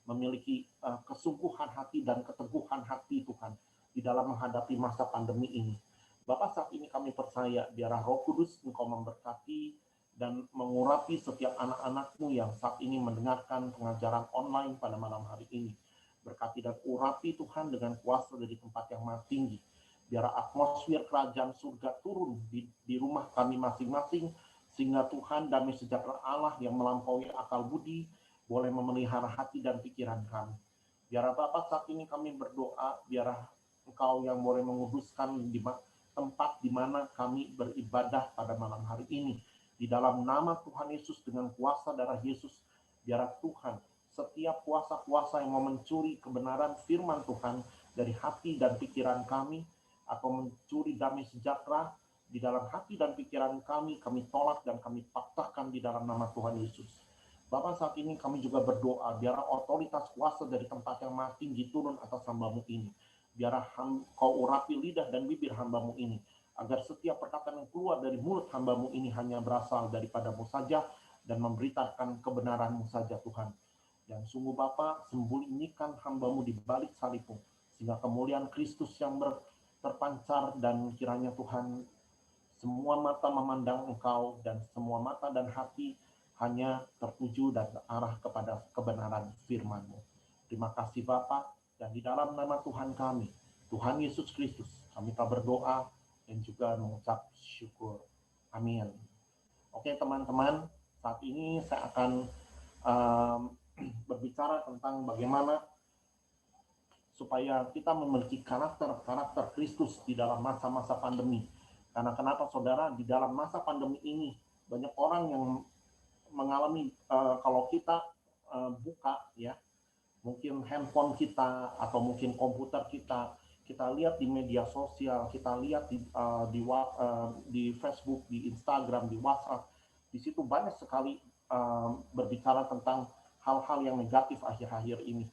S8: memiliki kesungguhan hati dan keteguhan hati Tuhan di dalam menghadapi masa pandemi ini. Bapak, saat ini kami percaya biarlah Roh Kudus Engkau memberkati dan mengurapi setiap anak-anak-Mu yang saat ini mendengarkan pengajaran online pada malam hari ini. Berkati dan urapi Tuhan dengan kuasa dari tempat yang maha tinggi. Biarlah atmosfer kerajaan surga turun di rumah kami masing-masing, sehingga Tuhan damai sejahtera Allah yang melampaui akal budi boleh memelihara hati dan pikiran kami. Biarlah Bapak, saat ini kami berdoa, biarlah Engkau yang boleh menguduskan di tempat di mana kami beribadah pada malam hari ini. Di dalam nama Tuhan Yesus, dengan kuasa darah Yesus, biarlah Tuhan setiap kuasa-kuasa yang mau mencuri kebenaran firman Tuhan dari hati dan pikiran kami, atau mencuri damai sejahtera di dalam hati dan pikiran kami tolak dan kami patahkan di dalam nama Tuhan Yesus. Bapak, saat ini kami juga berdoa, biarlah otoritas kuasa dari tempat yang maha tinggi turun atas hamba-Mu ini. Biarlah Kau urapi lidah dan bibir hamba-Mu ini, agar setiap perkataan yang keluar dari mulut hamba-Mu ini hanya berasal daripada-Mu saja dan memberitakan kebenaran-Mu saja Tuhan. Dan sungguh Bapa, sembunyikan hamba-Mu di balik salib-Mu, sehingga kemuliaan Kristus yang terpancar, dan kiranya Tuhan semua mata memandang Engkau dan semua mata dan hati hanya tertuju dan terarah kepada kebenaran firman-Mu. Terima kasih Bapa, dan di dalam nama Tuhan kami, Tuhan Yesus Kristus, kami telah berdoa dan juga mengucap syukur. Amin. Oke teman-teman, saat ini saya akan berbicara tentang bagaimana supaya kita memiliki karakter Kristus di dalam masa-masa pandemi. Karena kenapa saudara, di dalam masa pandemi ini banyak orang yang mengalami, kalau kita buka ya, mungkin handphone kita atau mungkin komputer kita lihat di media sosial, kita lihat di Facebook, di Instagram, di WhatsApp, di situ banyak sekali berbicara tentang hal-hal yang negatif akhir-akhir ini.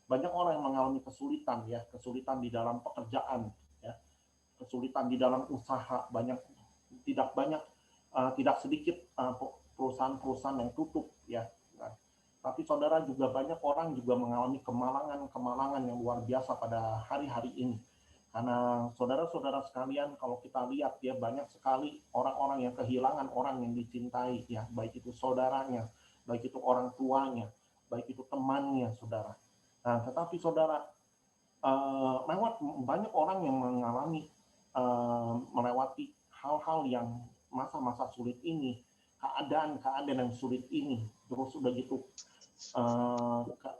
S8: Banyak orang yang mengalami kesulitan ya, kesulitan di dalam pekerjaan, kesulitan di dalam usaha, tidak sedikit perusahaan-perusahaan yang tutup ya. Nah, tapi saudara, juga banyak orang juga mengalami kemalangan yang luar biasa pada hari-hari ini. Karena saudara-saudara sekalian, kalau kita lihat ya, banyak sekali orang-orang yang kehilangan orang yang dicintai ya, baik itu saudaranya, baik itu orang tuanya, baik itu temannya, saudara. Nah, tetapi saudara, lewat banyak orang yang mengalami melewati hal-hal yang masa-masa sulit ini, keadaan yang sulit ini, terus udah gitu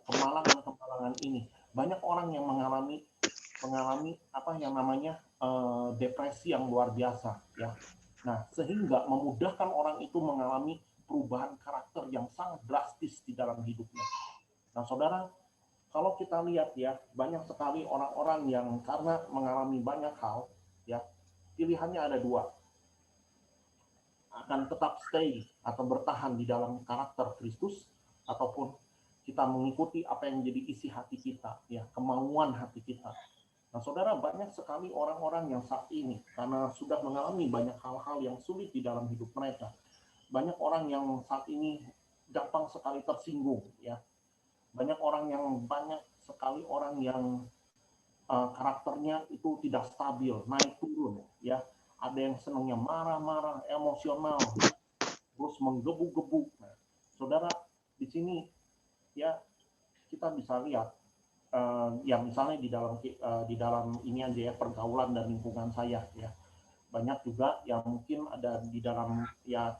S8: kemalangan ini. Banyak orang yang mengalami apa yang namanya depresi yang luar biasa, ya. Nah, sehingga memudahkan orang itu mengalami perubahan karakter yang sangat drastis di dalam hidupnya. Nah, saudara, kalau kita lihat ya, banyak sekali orang-orang yang karena mengalami banyak hal, ya, pilihannya ada dua. Akan tetap stay atau bertahan di dalam karakter Kristus, ataupun kita mengikuti apa yang menjadi isi hati kita, ya, kemauan hati kita. Nah, saudara, banyak sekali orang-orang yang saat ini, karena sudah mengalami banyak hal-hal yang sulit di dalam hidup mereka, banyak orang yang saat ini gampang sekali tersinggung, ya. Banyak sekali orang yang karakternya itu tidak stabil, naik turun, ya. Ada yang senangnya marah-marah, emosional, terus menggebu-gebu. Nah, saudara, di sini ya kita bisa lihat ya misalnya di dalam ini aja ya, pergaulan dan lingkungan saya, ya. Banyak juga yang mungkin ada di dalam, ya,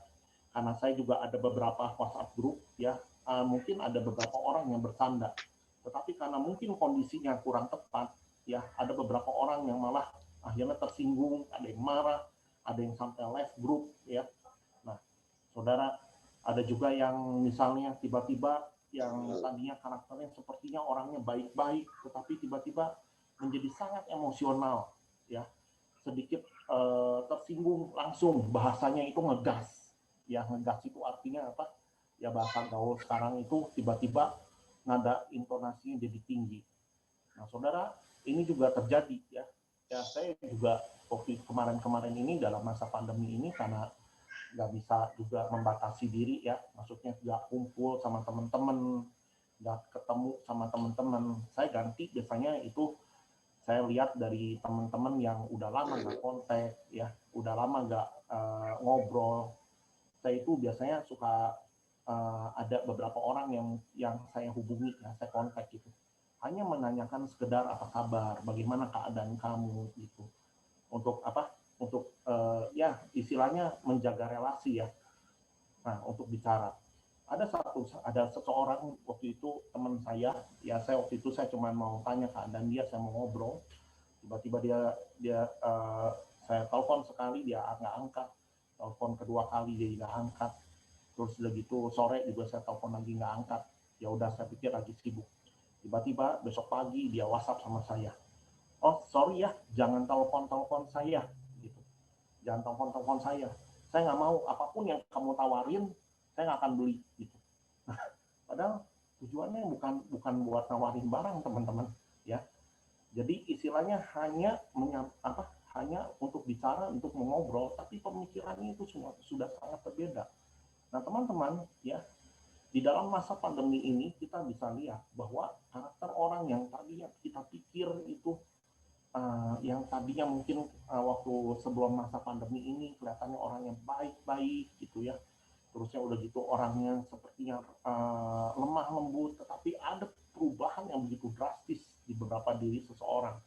S8: karena saya juga ada beberapa WhatsApp group, ya, mungkin ada beberapa orang yang bercanda, tetapi karena mungkin kondisinya kurang tepat, ya, ada beberapa orang yang malah akhirnya tersinggung, ada yang marah, ada yang sampai left group, ya. Nah, saudara, ada juga yang misalnya tiba-tiba yang tadinya karakternya sepertinya orangnya baik-baik, tetapi tiba-tiba menjadi sangat emosional, ya, sedikit tersinggung langsung bahasanya itu ngegas. Ya, ngegas itu artinya apa? Ya, bahasa gaul sekarang itu tiba-tiba nada intonasinya jadi tinggi. Nah, saudara, ini juga terjadi, ya. Ya, saya juga waktu kemarin-kemarin ini dalam masa pandemi ini, karena nggak bisa juga membatasi diri, ya, maksudnya nggak kumpul sama teman-teman, nggak ketemu sama teman-teman, saya ganti biasanya itu saya lihat dari teman-teman yang udah lama nggak kontak, ya, udah lama nggak ngobrol. Saya itu biasanya suka ada beberapa orang yang saya hubungi, ya, saya kontak gitu. Hanya menanyakan sekedar apa kabar, bagaimana keadaan kamu gitu. Untuk apa? Untuk ya istilahnya menjaga relasi, ya. Nah, untuk bicara. Ada seseorang waktu itu teman saya, ya, saya waktu itu saya cuma mau tanya keadaan dia, saya mau ngobrol. Tiba-tiba saya telepon sekali dia nggak angkat, telepon kedua kali dia nggak angkat, terus udah gitu sore juga saya telepon lagi nggak angkat. Ya udah, saya pikir lagi sibuk. Tiba-tiba besok pagi dia WhatsApp sama saya, oh sorry ya, jangan telepon saya gitu, jangan telepon saya nggak mau, apapun yang kamu tawarin saya nggak akan beli gitu. Padahal tujuannya bukan buat nawarin barang, teman-teman, ya. Jadi istilahnya hanya untuk bicara, untuk mengobrol, tapi pemikirannya itu sudah sangat berbeda. Nah, teman-teman, ya, di dalam masa pandemi ini kita bisa lihat bahwa karakter orang yang tadinya kita pikir itu yang tadinya mungkin waktu sebelum masa pandemi ini kelihatannya orang yang baik-baik gitu, ya, terusnya udah gitu orangnya sepertinya lemah lembut, tetapi ada perubahan yang begitu drastis di beberapa diri seseorang.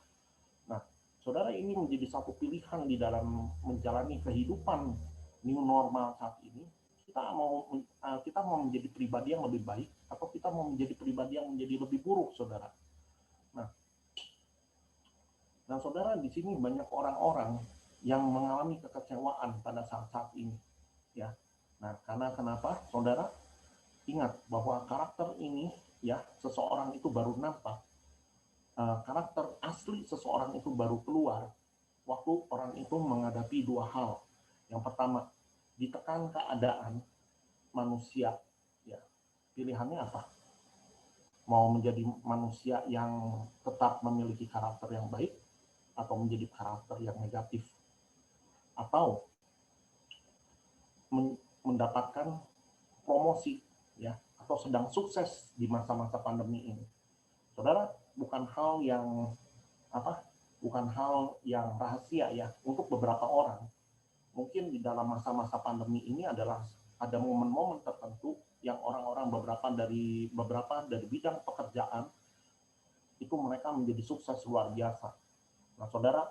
S8: Nah, saudara, ini menjadi satu pilihan di dalam menjalani kehidupan new normal saat ini. Kita mau menjadi pribadi yang lebih baik, atau kita mau menjadi pribadi yang menjadi lebih buruk, saudara. Nah, saudara, di sini banyak orang-orang yang mengalami kekecewaan pada saat-saat ini, ya. Nah, karena kenapa, saudara? Ingat bahwa karakter ini, ya, seseorang itu baru nampak. Karakter asli seseorang itu baru keluar waktu orang itu menghadapi dua hal. Yang pertama, ditekan keadaan manusia, ya. Pilihannya apa? Mau menjadi manusia yang tetap memiliki karakter yang baik, atau menjadi karakter yang negatif, atau mendapatkan promosi, ya, atau sedang sukses di masa-masa pandemi ini. Saudara, bukan hal yang rahasia, ya, untuk beberapa orang. Mungkin di dalam masa-masa pandemi ini ada momen-momen tertentu yang orang-orang beberapa dari bidang pekerjaan itu mereka menjadi sukses luar biasa. Nah, saudara,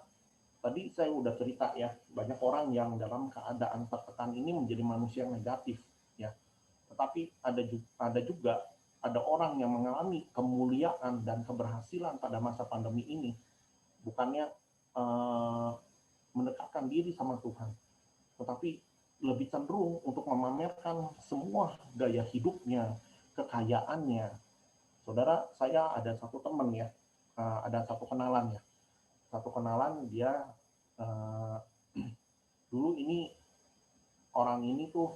S8: tadi saya udah cerita ya, banyak orang yang dalam keadaan tertekan ini menjadi manusia yang negatif ya. Tetapi ada orang yang mengalami kemuliaan dan keberhasilan pada masa pandemi ini, bukannya mendekatkan diri sama Tuhan, tetapi lebih cenderung untuk memamerkan semua gaya hidupnya, kekayaannya. Saudara, saya ada satu teman ya, ada satu kenalan ya. Satu kenalan dia dulu ini orang ini tuh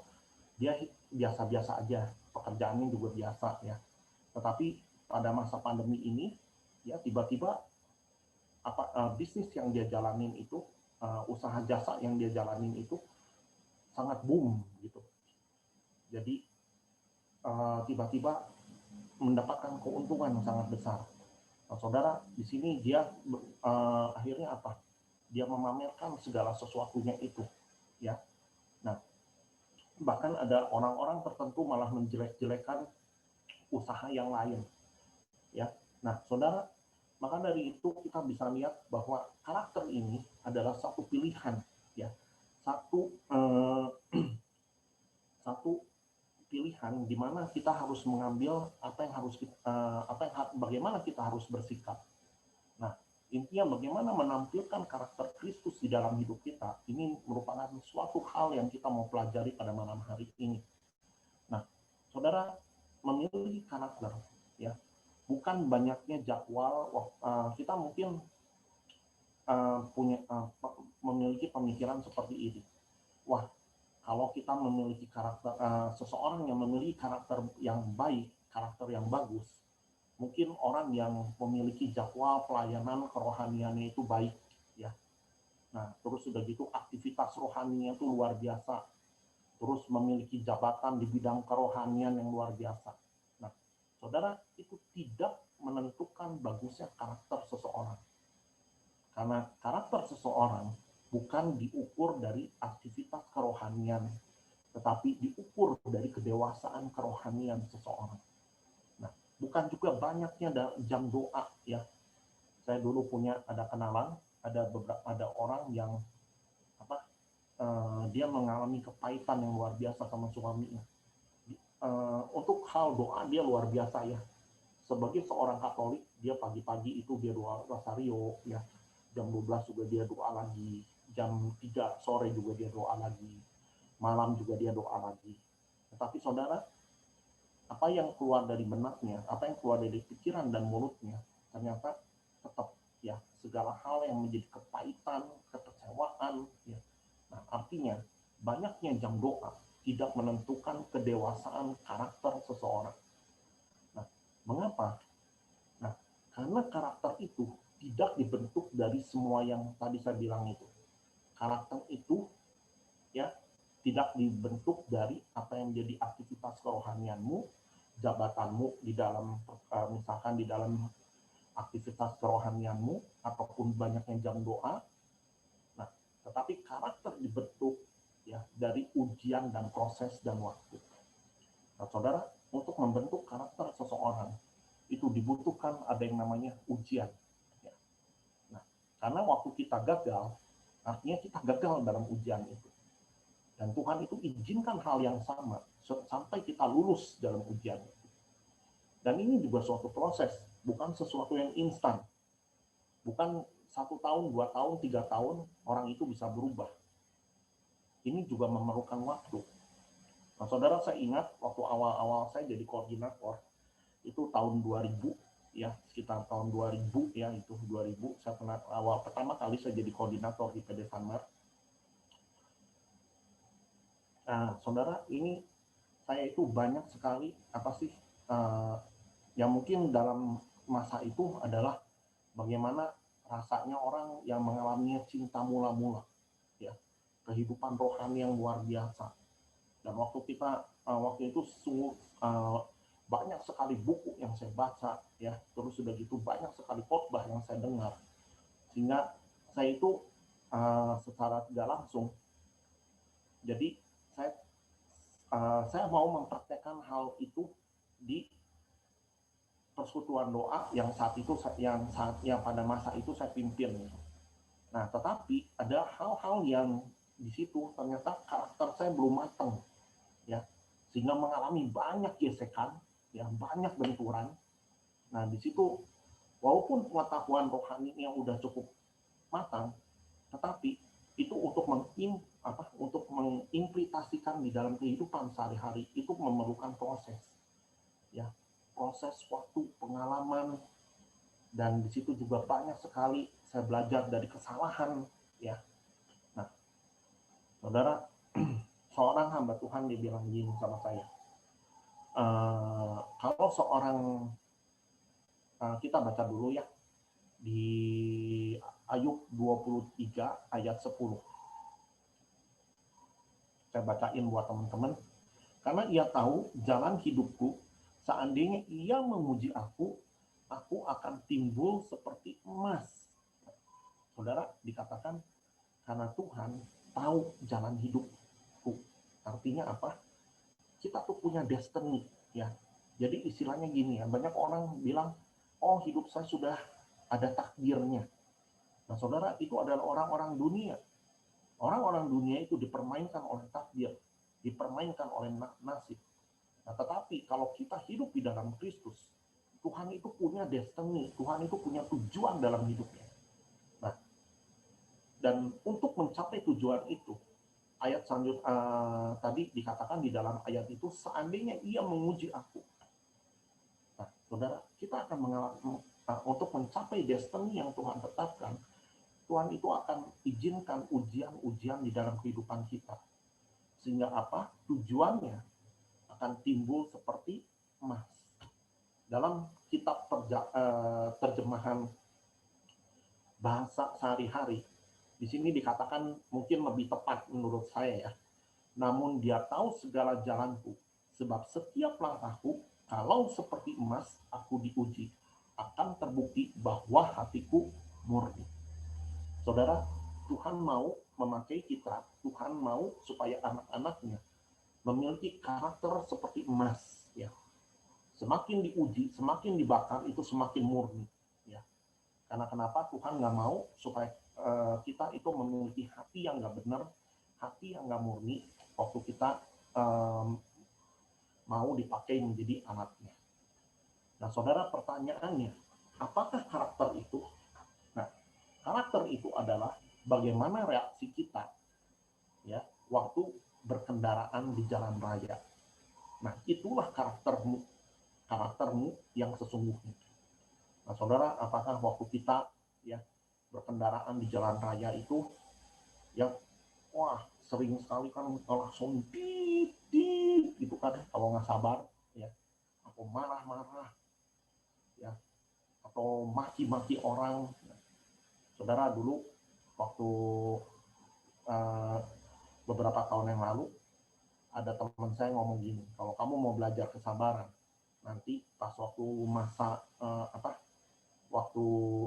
S8: dia biasa-biasa aja, pekerjaannya juga biasa ya. Tetapi pada masa pandemi ini ya tiba-tiba bisnis yang dia jalanin itu, usaha jasa yang dia jalanin itu sangat boom gitu. Jadi tiba-tiba mendapatkan keuntungan yang sangat besar. Nah, saudara, di sini dia akhirnya apa? Dia memamerkan segala sesuatunya itu, ya. Nah, bahkan ada orang-orang tertentu malah menjelek-jelekan usaha yang lain, ya. Nah, saudara, maka dari itu kita bisa lihat bahwa karakter ini adalah satu pilihan, ya. Satu pilihan di mana kita harus mengambil bagaimana kita harus bersikap. Nah, intinya bagaimana menampilkan karakter Kristus di dalam hidup kita, ini merupakan suatu hal yang kita mau pelajari pada malam hari ini. Nah, saudara, memiliki karakter, ya, bukan banyaknya jadwal. Kita mungkin memiliki pemikiran seperti ini. Wah, kalau kita memiliki karakter, seseorang yang memiliki karakter yang baik, karakter yang bagus, mungkin orang yang memiliki jadwal pelayanan kerohaniannya itu baik, ya. Nah, terus sudah gitu aktivitas rohaninya itu luar biasa, terus memiliki jabatan di bidang kerohanian yang luar biasa. Nah, saudara, itu tidak menentukan bagusnya karakter seseorang, karena karakter seseorang bukan diukur dari aktivitas kerohanian, tetapi diukur dari kedewasaan kerohanian seseorang. Nah, bukan juga banyaknya jam doa, ya. Saya dulu ada kenalan, ada orang yang dia mengalami kepahitan yang luar biasa sama suaminya. Untuk hal doa dia luar biasa ya. Sebagai seorang Katolik, dia pagi-pagi itu dia doa rosario, ya. Jam 12 juga dia doa lagi. Jam 3 sore juga dia doa lagi, malam juga dia doa lagi. Tetapi saudara, apa yang keluar dari benaknya, apa yang keluar dari pikiran dan mulutnya, ternyata tetap ya segala hal yang menjadi kepahitan, kekecewaan. Ya. Nah, artinya banyaknya jam doa tidak menentukan kedewasaan karakter seseorang. Nah, mengapa? Nah, karena karakter itu tidak dibentuk dari semua yang tadi saya bilang itu. Karakter itu ya tidak dibentuk dari apa yang menjadi aktivitas kerohanianmu, jabatanmu di dalam misalkan di dalam aktivitas kerohanianmu ataupun banyaknya jam doa. Nah, tetapi karakter dibentuk ya dari ujian dan proses dan waktu. Nah, saudara, untuk membentuk karakter seseorang itu dibutuhkan ada yang namanya ujian. Ya. Nah, karena waktu kita gagal, artinya kita gagal dalam ujian itu. Dan Tuhan itu izinkan hal yang sama sampai kita lulus dalam ujian itu. Dan ini juga suatu proses, bukan sesuatu yang instan. Bukan 1 tahun, 2 tahun, 3 tahun orang itu bisa berubah. Ini juga memerlukan waktu. Nah, saudara, saya ingat waktu awal-awal saya jadi koordinator, itu tahun 2000, ya sekitar tahun 2000 ya, itu 2000 saya pertama kali saya jadi koordinator di PD Sanmar. Nah, saudara, ini saya itu banyak sekali yang mungkin dalam masa itu adalah bagaimana rasanya orang yang mengalaminya cinta mula-mula, ya, kehidupan rohani yang luar biasa. Dan waktu itu sungguh banyak sekali buku yang saya baca, ya, terus sudah gitu banyak sekali khotbah yang saya dengar, sehingga saya itu secara tidak langsung, jadi saya mau mempraktekkan hal itu di persekutuan doa yang pada masa itu saya pimpin. Nah, tetapi ada hal-hal yang di situ ternyata karakter saya belum matang, ya, sehingga mengalami banyak gesekan, ya, banyak benturan. Nah, di situ walaupun pengetahuan rohani yang udah cukup matang, tetapi itu untuk mengimplementasikan di dalam kehidupan sehari-hari itu memerlukan proses, ya, proses waktu, pengalaman, dan di situ juga banyak sekali saya belajar dari kesalahan, ya. Nah, saudara, seorang hamba Tuhan dibilang gini sama saya, kalau seorang, kita baca dulu ya, di Ayub 23 ayat 10. Saya bacain buat teman-teman. Karena ia tahu jalan hidupku, seandainya ia memuji aku akan timbul seperti emas. Saudara, dikatakan karena Tuhan tahu jalan hidupku. Artinya apa? Kita tuh punya destiny, ya. Jadi istilahnya gini ya, banyak orang bilang, oh hidup saya sudah ada takdirnya. Nah, saudara, itu adalah orang-orang dunia. Orang-orang dunia itu dipermainkan oleh takdir, dipermainkan oleh nasib. Nah, tetapi kalau kita hidup di dalam Kristus, Tuhan itu punya destiny, Tuhan itu punya tujuan dalam hidupnya. Nah, dan untuk mencapai tujuan itu, ayat selanjutnya tadi dikatakan di dalam ayat itu, seandainya ia menguji aku. Nah, saudara, kita akan mengalami untuk mencapai destiny yang Tuhan tetapkan, Tuhan itu akan izinkan ujian-ujian di dalam kehidupan kita. Sehingga apa? Tujuannya akan timbul seperti emas. Dalam kitab terjemahan bahasa sehari-hari, di sini dikatakan mungkin lebih tepat menurut saya ya. Namun dia tahu segala jalanku, sebab setiap langkahku, kalau seperti emas aku diuji, akan terbukti bahwa hatiku murni. Saudara, Tuhan mau memakai kita, Tuhan mau supaya anak-anaknya memiliki karakter seperti emas, ya. Semakin diuji, semakin dibakar, itu semakin murni, ya. Karena kenapa? Tuhan nggak mau supaya kita itu memiliki hati yang nggak benar, hati yang nggak murni, waktu kita mau dipakai menjadi alatnya. Nah, saudara, pertanyaannya, apakah karakter itu? Nah, karakter itu adalah bagaimana reaksi kita, ya, waktu berkendaraan di jalan raya. Nah, itulah karaktermu yang sesungguhnya. Nah, saudara, apakah waktu kita, ya, berkendaraan di jalan raya itu, ya, wah, sering sekali kan langsung gitu kan, kalau nggak sabar, ya, atau marah-marah, ya, atau maki-maki orang. Saudara, dulu waktu beberapa tahun yang lalu ada teman saya ngomong gini, kalau kamu mau belajar kesabaran, nanti pas waktu masa waktu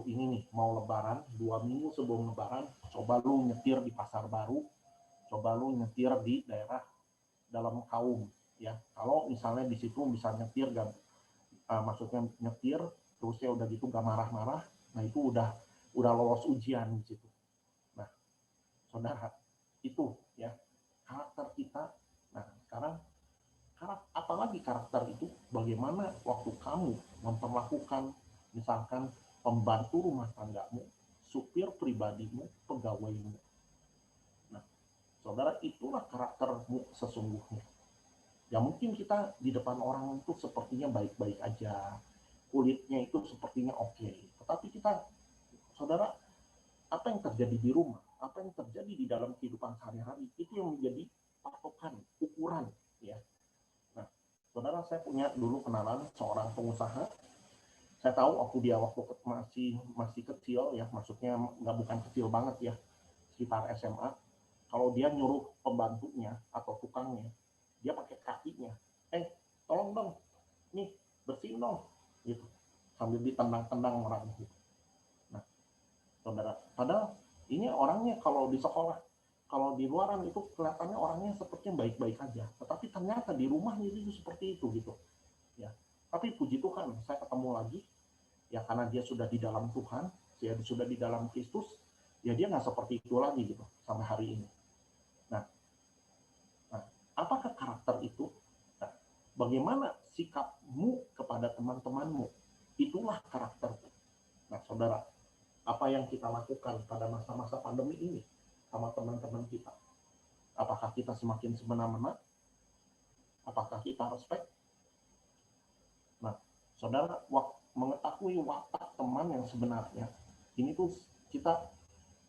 S8: ini nih mau lebaran, 2 minggu sebelum lebaran, coba lu nyetir di Pasar Baru, coba lu nyetir di daerah dalam kaum, ya. Kalau misalnya di situ bisa nyetir, maksudnya nyetir terus ya udah gitu gak marah-marah, nah itu udah lolos ujian di situ. Nah, saudara, itu ya karakter kita. Nah, sekarang apalagi karakter itu, bagaimana waktu kamu memperlakukan misalkan pembantu rumah tanggamu, supir pribadimu, pegawaimu. Nah, saudara, itulah karaktermu sesungguhnya. Ya mungkin kita di depan orang itu sepertinya baik-baik aja, kulitnya itu sepertinya oke. Tetapi kita, saudara, apa yang terjadi di rumah, apa yang terjadi di dalam kehidupan sehari-hari, itu yang menjadi patokan, ukuran, ya. Nah, saudara, saya punya dulu kenalan seorang pengusaha. Saya tahu waktu masih kecil, ya, maksudnya bukan kecil banget ya, sekitar SMA. Kalau dia nyuruh pembantunya atau tukangnya, dia pakai kakinya, tolong dong, nih bersihin dong, gitu, sambil ditendang-tendang orang gitu. Nah, saudara, padahal ini orangnya kalau di sekolah kalau di luaran itu kelihatannya orangnya sepertinya baik-baik aja, tetapi ternyata di rumahnya itu seperti itu gitu. Ya, tapi puji Tuhan, saya ketemu lagi, ya karena dia sudah di dalam Tuhan, dia sudah di dalam Kristus, ya dia nggak seperti itu lagi gitu sampai hari ini. Nah, apakah karakter itu? Nah, bagaimana sikapmu kepada teman-temanmu? Itulah karakter. Nah, saudara, apa yang kita lakukan pada masa-masa pandemi ini sama teman-teman kita? Apakah kita semakin semena-mena? Apakah kita respect? Nah, saudara, mengetahui watak teman yang sebenarnya, ini tuh kita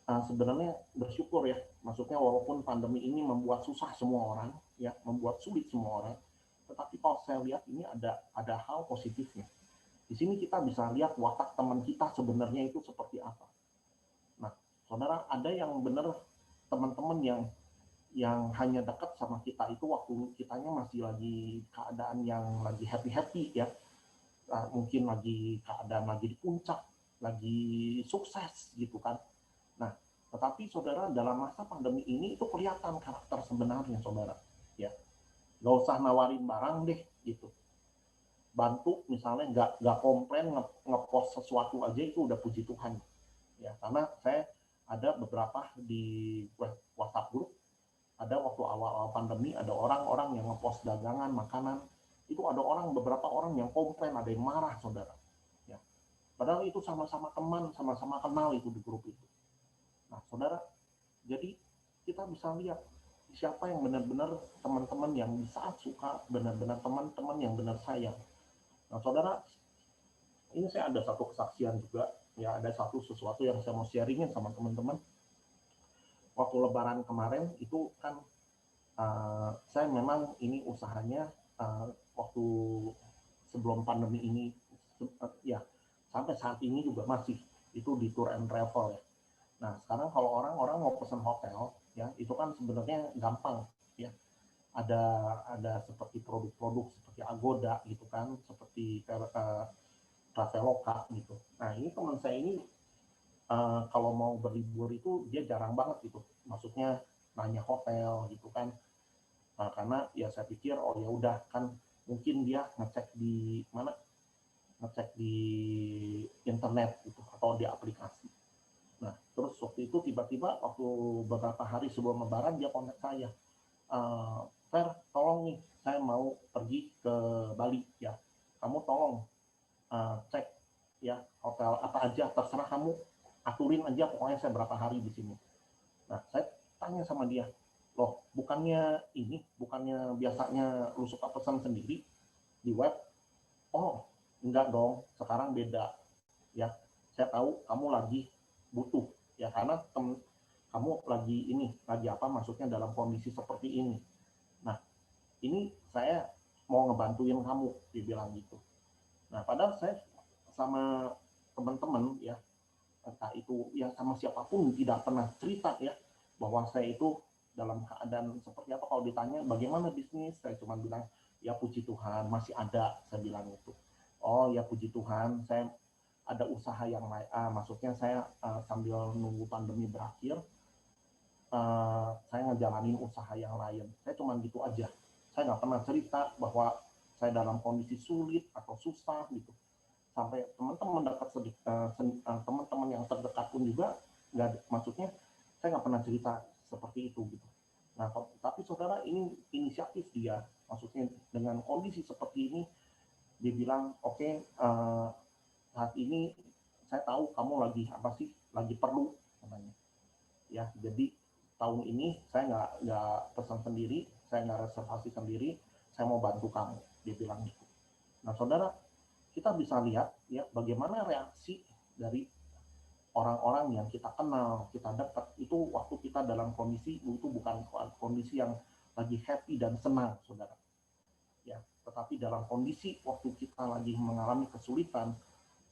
S8: sebenarnya bersyukur ya. Maksudnya walaupun pandemi ini membuat susah semua orang, ya, membuat sulit semua orang, tetapi kalau saya lihat ini ada hal positifnya. Di sini kita bisa lihat watak teman kita sebenarnya itu seperti apa. Nah, saudara, ada yang benar teman-teman yang hanya dekat sama kita itu waktu kitanya masih lagi keadaan yang lagi happy-happy ya. Mungkin lagi keadaan lagi di puncak, lagi sukses gitu kan. Nah, tetapi saudara dalam masa pandemi ini itu kelihatan karakter sebenarnya saudara. Ya, nggak usah nawarin barang deh gitu. Bantu misalnya nggak komplain ngepost sesuatu aja itu udah puji Tuhan. Ya, karena saya ada beberapa di WhatsApp group, ada waktu awal-awal pandemi ada orang-orang yang ngepost dagangan makanan, itu ada beberapa orang yang komplain, ada yang marah saudara. Ya, padahal itu sama-sama teman, sama-sama kenal itu di grup itu. Nah, saudara, jadi kita bisa lihat siapa yang benar-benar teman-teman yang di saat suka, benar-benar teman-teman yang benar sayang. Nah, saudara, ini saya ada satu kesaksian juga, ya ada sesuatu yang saya mau sharingin sama teman-teman. Waktu Lebaran kemarin itu kan saya memang ini usahanya waktu sebelum pandemi ini, ya sampai saat ini juga masih itu di tour and travel ya. Nah, sekarang kalau orang-orang mau pesan hotel, ya itu kan sebenarnya gampang, ya. Ada seperti produk-produk seperti Agoda gitu kan, seperti Traveloka gitu. Nah, ini teman saya ini kalau mau berlibur itu dia jarang banget gitu. Maksudnya nanya hotel gitu kan. Karena ya saya pikir oh ya udah kan mungkin dia ngecek di mana? Ngecek di internet gitu atau di aplikasi. Nah, terus waktu itu tiba-tiba waktu beberapa hari sebelum Lebaran dia kontak saya, Fer, tolong nih, saya mau pergi ke Bali ya, kamu tolong cek ya hotel apa aja, terserah kamu aturin aja, pokoknya saya berapa hari di sini. Nah, saya tanya sama dia, loh, bukannya biasanya lu suka pesan sendiri di web? Oh, enggak dong, sekarang beda ya. Saya tahu kamu lagi butuh ya karena kamu lagi apa maksudnya dalam kondisi seperti ini. Nah, ini saya mau ngebantuin kamu, dibilang gitu. Nah, padahal saya sama teman-teman ya, entah itu ya sama siapapun tidak pernah cerita ya bahwa saya itu dalam keadaan seperti apa. Kalau ditanya bagaimana bisnis, saya cuma bilang ya puji Tuhan masih ada, saya bilang itu. Oh ya puji Tuhan, saya ada usaha yang lain. Maksudnya saya sambil nunggu pandemi berakhir, saya ngejalanin usaha yang lain. Saya cuma gitu aja. Saya nggak pernah cerita bahwa saya dalam kondisi sulit atau susah gitu. Sampai teman-teman teman-teman yang terdekat pun juga nggak, maksudnya saya nggak pernah cerita seperti itu gitu. Nah, tapi saudara ini inisiatif dia, maksudnya dengan kondisi seperti ini dia bilang oke, saat ini saya tahu kamu lagi perlu namanya ya, jadi tahun ini saya nggak pesan sendiri, saya nggak reservasi sendiri, saya mau bantu kamu, dia bilang gitu. Nah, saudara, kita bisa lihat ya bagaimana reaksi dari orang-orang yang kita kenal, kita dapat itu waktu kita dalam kondisi itu bukan kondisi yang lagi happy dan senang, saudara. Ya, tetapi dalam kondisi waktu kita lagi mengalami kesulitan,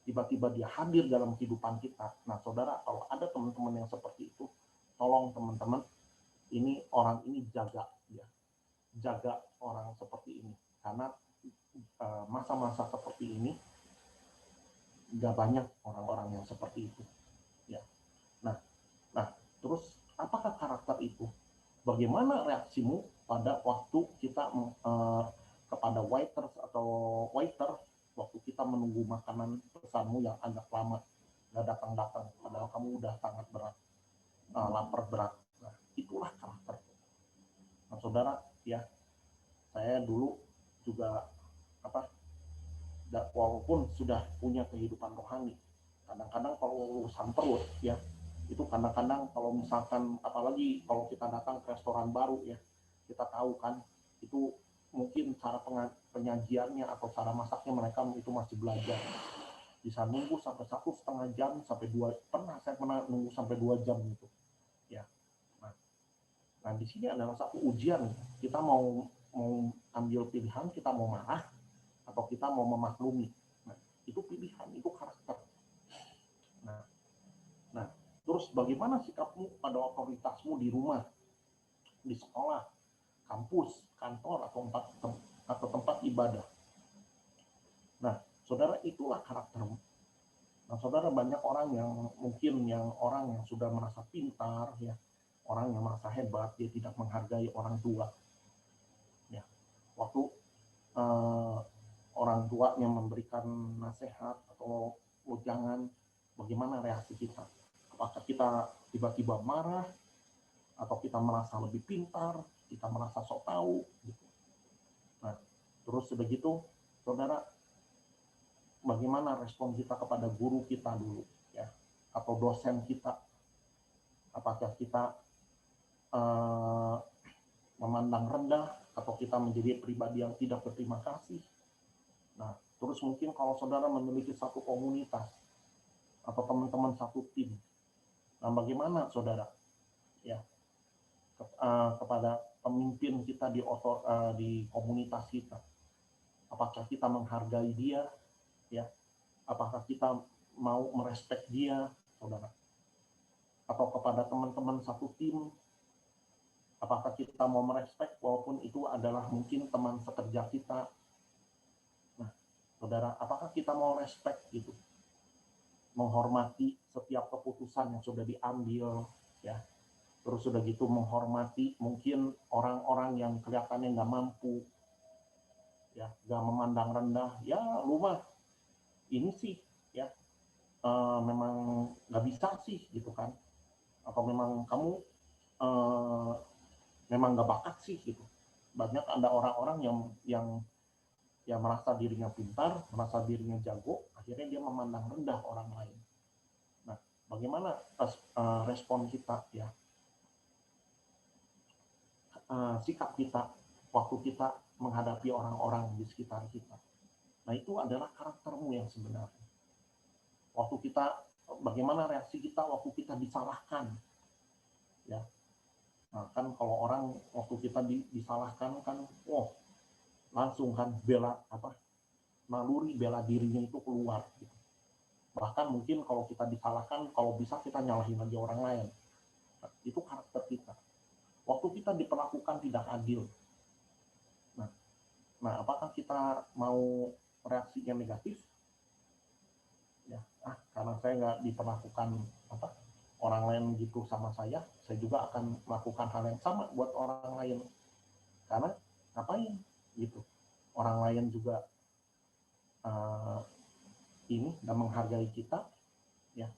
S8: tiba-tiba dia hadir dalam kehidupan kita. Nah, saudara, kalau ada teman-teman yang seperti itu, tolong teman-teman, orang ini jaga orang seperti ini, karena masa-masa seperti ini nggak banyak orang-orang yang seperti itu. Ya. Nah, terus apakah karakter karakter itu. Bagaimana reaksimu pada waktu kita kepada waiters atau waiter waktu kita menunggu makanan pesanmu yang agak lama nggak datang-datang, padahal kamu udah sangat berat, lapar berat. Nah, itulah karakter. Nah, saudara, ya, saya dulu juga walaupun sudah punya kehidupan rohani, kadang-kadang kalau urusan perut, ya, itu kadang-kadang kalau misalkan, apalagi kalau kita datang ke restoran baru, ya, kita tahu kan, itu mungkin cara penyajiannya atau cara masaknya mereka itu masih belajar. Bisa nunggu sampai 1,5 jam sampai 2, saya pernah nunggu sampai 2 jam gitu, ya. Nah, di sini adalah satu ujian. Kita mau ambil pilihan, kita mau marah atau kita mau memaklumi. Nah, itu pilihan, itu karakter. Nah, terus bagaimana sikapmu pada otoritasmu di rumah, di sekolah, kampus, kantor, atau tempat ibadah. Nah, saudara, itulah karaktermu. Nah, saudara, banyak orang yang mungkin orang yang sudah merasa pintar, ya, orang yang merasa hebat, dia tidak menghargai orang tua. Ya, waktu orang tuanya memberikan nasihat atau ujangan, bagaimana reaksi kita? Apakah kita tiba-tiba marah, atau kita merasa lebih pintar, kita merasa sok tahu, gitu. Nah, terus sudah gitu, saudara, bagaimana respon kita kepada guru kita dulu, ya, atau dosen kita? Apakah kita memandang rendah, atau kita menjadi pribadi yang tidak berterima kasih? Nah, terus mungkin kalau saudara memiliki satu komunitas atau teman-teman satu tim, nah bagaimana saudara, ya, kepada pemimpin kita di komunitas kita? Apakah kita menghargai dia, ya? Apakah kita mau merespek dia, saudara? Atau kepada teman-teman satu tim, apakah kita mau merespek walaupun itu adalah mungkin teman sekerja kita? Nah, saudara, apakah kita mau respek gitu? Menghormati setiap keputusan yang sudah diambil, ya. Terus sudah gitu menghormati mungkin orang-orang yang kelihatannya nggak mampu, ya, nggak memandang rendah, ya lu mah ini sih, ya, memang nggak bisa sih gitu kan, atau memang kamu memang nggak bakat sih gitu. Banyak ada orang-orang yang merasa dirinya pintar, merasa dirinya jago, akhirnya dia memandang rendah orang lain. Nah, bagaimana respon kita, ya, sikap kita waktu kita menghadapi orang-orang di sekitar kita? Nah, itu adalah karaktermu yang sebenarnya. Waktu kita, bagaimana reaksi kita waktu kita disalahkan, ya. Nah, kan kalau orang waktu kita disalahkan kan, langsung kan naluri bela dirinya itu keluar, gitu. Bahkan mungkin kalau kita disalahkan, kalau bisa kita nyalahin lagi orang lain. Nah, itu karakter kita. Waktu kita diperlakukan tidak adil, nah apakah kita mau reaksinya negatif? Ya, karena saya nggak diperlakukan orang lain gitu sama saya juga akan melakukan hal yang sama buat orang lain. Karena ngapain gitu? Orang lain juga ini dan menghargai kita, ya.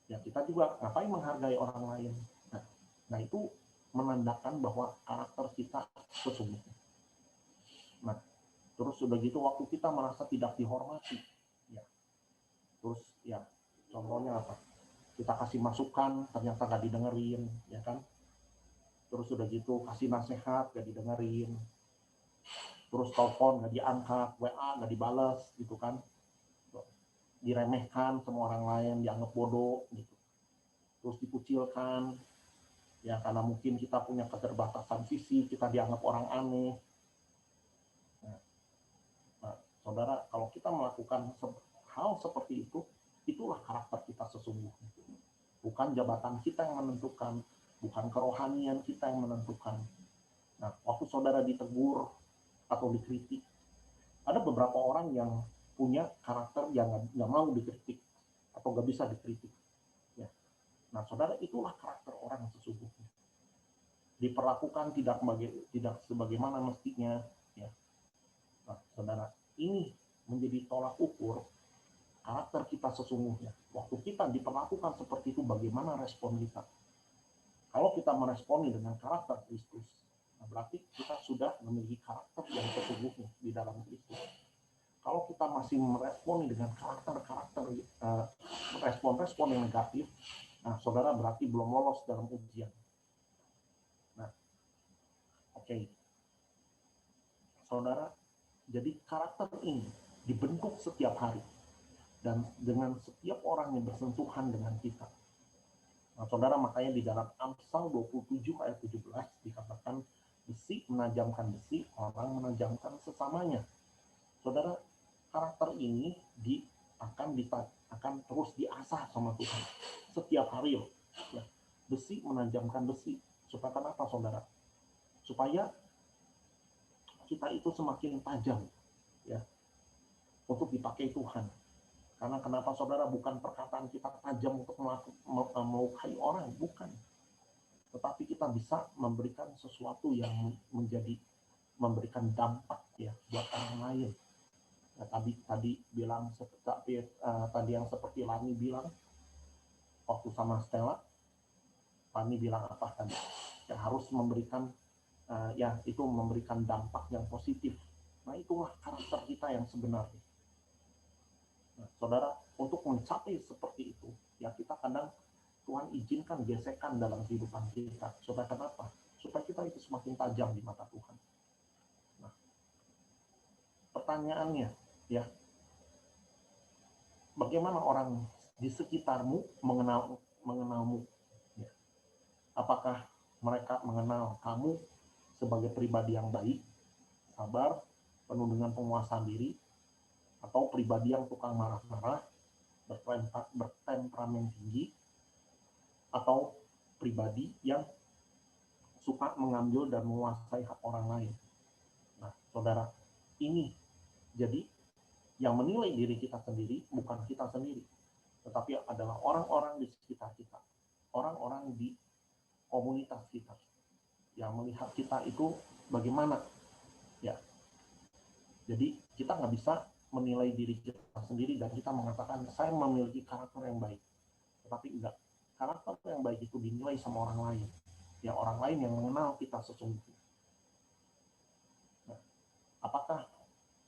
S8: Ya, kita juga ngapain menghargai orang lain? Nah, itu menandakan bahwa karakter kita sesungguhnya. Nah, terus sudah gitu waktu kita merasa tidak dihormati, ya. Terus, ya, contohnya apa? Kita kasih masukan, ternyata nggak didengerin, ya kan? Terus sudah gitu kasih nasihat, nggak didengerin. Terus telepon nggak diangkat, WA nggak dibalas, gitu kan? Diremehkan sama orang lain, dianggap bodoh, gitu. Terus dikucilkan, ya, karena mungkin kita punya keterbatasan fisik, kita dianggap orang aneh. Nah, saudara, kalau kita melakukan hal seperti itu, itulah karakter kita sesungguhnya. Bukan jabatan kita yang menentukan, bukan kerohanian kita yang menentukan. Nah, waktu saudara ditegur atau dikritik, ada beberapa orang yang punya karakter yang nggak mau dikritik atau nggak bisa dikritik. Ya. Nah, saudara, itulah karakter orang yang sesungguhnya. diperlakukan tidak sebagaimana mestinya, ya. Nah, saudara, ini menjadi tolak ukur karakter kita sesungguhnya. Waktu kita diperlakukan seperti itu, bagaimana respon kita? Kalau kita meresponi dengan karakter Kristus, nah berarti kita sudah memiliki karakter yang sesungguhnya di dalam Kristus. Kalau kita masih meresponi dengan respon-respon yang negatif, nah saudara berarti belum lolos dalam ujian. Nah, oke. Saudara, jadi karakter ini dibentuk setiap hari dan dengan setiap orang yang bersentuhan dengan kita. Nah, saudara, makanya di dalam Amsal 27 ayat 17 dikatakan besi menajamkan besi, orang menajamkan sesamanya. Saudara, karakter ini akan terus diasah sama Tuhan setiap hari loh. Ya. Besi menajamkan besi. Supaya kenapa, saudara? Supaya kita itu semakin tajam, ya, untuk dipakai Tuhan. Karena kenapa, saudara? Bukan perkataan kita tajam untuk melukai orang, bukan. Tetapi kita bisa memberikan sesuatu yang memberikan dampak, ya, buat orang lain. Nah, tadi bilang tadi yang seperti Lani bilang waktu sama Stella, Lani bilang apa tadi? Ya harus memberikan itu memberikan dampak yang positif. Nah, itulah karakter kita yang sebenarnya. Nah, saudara, untuk mencapai seperti itu, ya kita kadang Tuhan izinkan gesekan dalam kehidupan kita. Supaya kenapa? Supaya kita itu semakin tajam di mata Tuhan. Nah, pertanyaannya, ya, bagaimana orang di sekitarmu mengenalmu? Ya. Apakah mereka mengenal kamu sebagai pribadi yang baik, sabar, penuh dengan penguasaan diri, atau pribadi yang tukang marah-marah, bertemperamen tinggi, atau pribadi yang suka mengambil dan menguasai hak orang lain? Nah, saudara, ini jadi yang menilai diri kita sendiri bukan kita sendiri, tetapi adalah orang-orang di sekitar kita, orang-orang di komunitas kita, yang melihat kita itu bagaimana, ya. Jadi kita nggak bisa menilai diri kita sendiri dan kita mengatakan saya memiliki karakter yang baik, tetapi enggak. Karakter yang baik itu dinilai sama orang lain, ya, orang lain yang mengenal kita sesungguhnya. Nah, apakah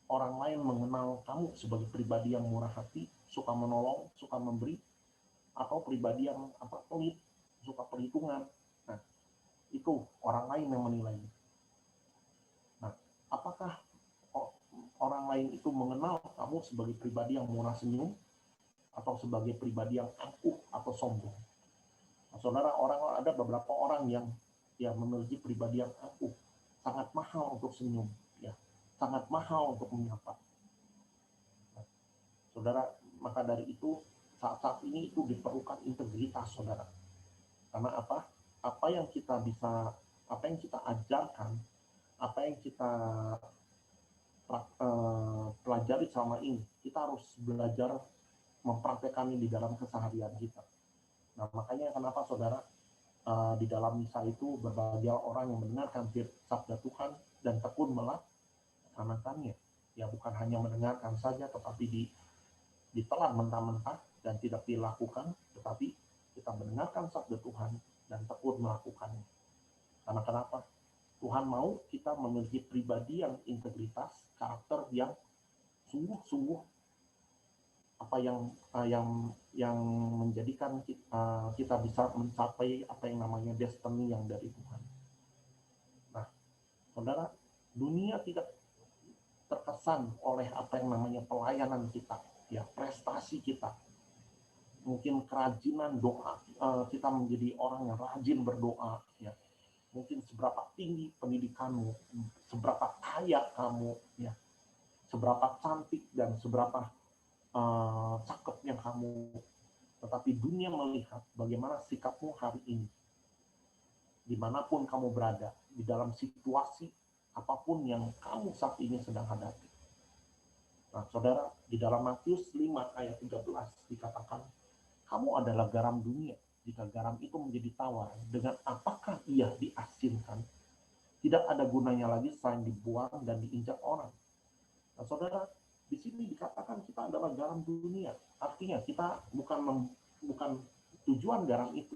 S8: orang lain mengenal kamu sebagai pribadi yang murah hati, suka menolong, suka memberi, atau pribadi yang pelit, suka perhitungan? Nah, itu orang lain yang menilai. Nah, apakah orang lain itu mengenal kamu sebagai pribadi yang murah senyum atau sebagai pribadi yang angkuh atau sombong? Nah, saudara, ada beberapa orang yang memiliki pribadi yang angkuh, sangat mahal untuk senyum, ya, sangat mahal untuk menyapa. Nah, saudara, maka dari itu saat ini itu diperlukan integritas, saudara. Karena apa? Apa yang kita ajarkan, apa yang kita pelajari selama ini, kita harus belajar mempraktekannya di dalam keseharian kita. Nah, makanya kenapa, saudara, di dalam misa itu berbagai orang yang mendengarkan sabda Tuhan dan tekun melaksanakannya. Ya, bukan hanya mendengarkan saja, tetapi ditelan mentah-mentah dan tidak dilakukan, tetapi kita mendengarkan sabda Tuhan dan tekun melakukannya. Karena kenapa? Tuhan mau kita memiliki pribadi yang integritas, karakter yang sungguh-sungguh yang menjadikan kita bisa mencapai apa yang namanya destiny yang dari Tuhan. Nah, saudara, dunia tidak terkesan oleh apa yang namanya pelayanan kita, ya, prestasi kita, mungkin kerajinan doa, kita menjadi orang yang rajin berdoa, ya. Mungkin seberapa tinggi pendidikanmu, seberapa kaya kamu, ya, seberapa cantik dan seberapa cakepnya kamu. Tetapi dunia melihat bagaimana sikapmu hari ini, dimanapun kamu berada, di dalam situasi apapun yang kamu saat ini sedang hadapi. Nah, saudara, di dalam Matius 5 ayat 13 dikatakan, kamu adalah garam dunia. jika garam itu menjadi tawar, dengan apakah ia diasinkan? Tidak ada gunanya lagi selain dibuang dan diinjak orang. Nah, saudara, di sini dikatakan kita adalah garam dunia. Artinya kita bukan tujuan garam itu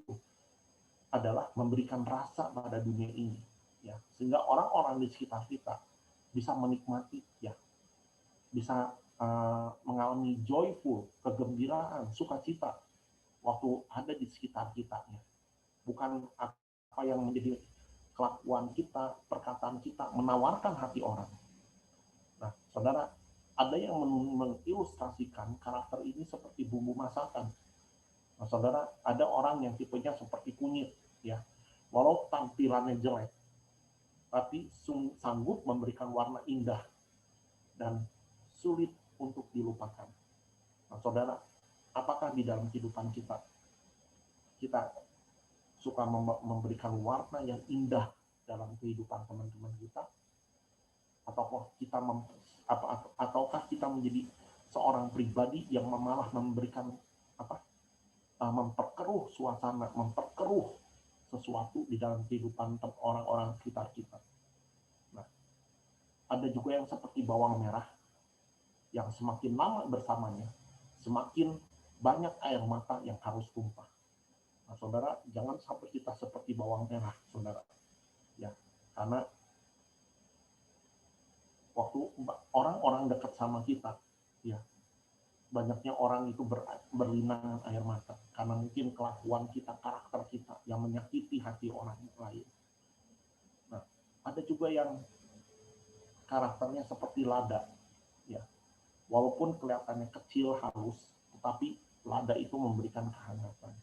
S8: adalah memberikan rasa pada dunia ini, ya, sehingga orang-orang di sekitar kita bisa menikmati, ya, bisa mengalami joyful, kegembiraan, sukacita waktu ada di sekitar kita, ya. Bukan apa yang menjadi kelakuan kita, perkataan kita menawarkan hati orang. Nah, saudara, ada yang mengilustrasikan karakter ini seperti bumbu masakan. Nah, saudara, ada orang yang tipenya seperti kunyit, ya, walau tampilannya jelek, tapi sanggup memberikan warna indah dan sulit untuk dilupakan. Nah, saudara, apakah di dalam kehidupan kita suka memberikan warna yang indah dalam kehidupan teman-teman kita? Ataukah kita menjadi seorang pribadi yang malah memberikan memperkeruh suasana, memperkeruh sesuatu di dalam kehidupan orang-orang sekitar kita? Nah, ada juga yang seperti bawang merah, yang semakin lama bersamanya, semakin banyak air mata yang harus tumpah. Nah, saudara, jangan sampai kita seperti bawang merah, saudara. Ya, karena waktu orang-orang dekat sama kita, ya, banyaknya orang itu berlinangan air mata karena mungkin kelakuan kita, karakter kita yang menyakiti hati orang lain. Nah, ada juga yang karakternya seperti lada, ya. Walaupun kelihatannya kecil, halus, tetapi lada itu memberikan kehangatan.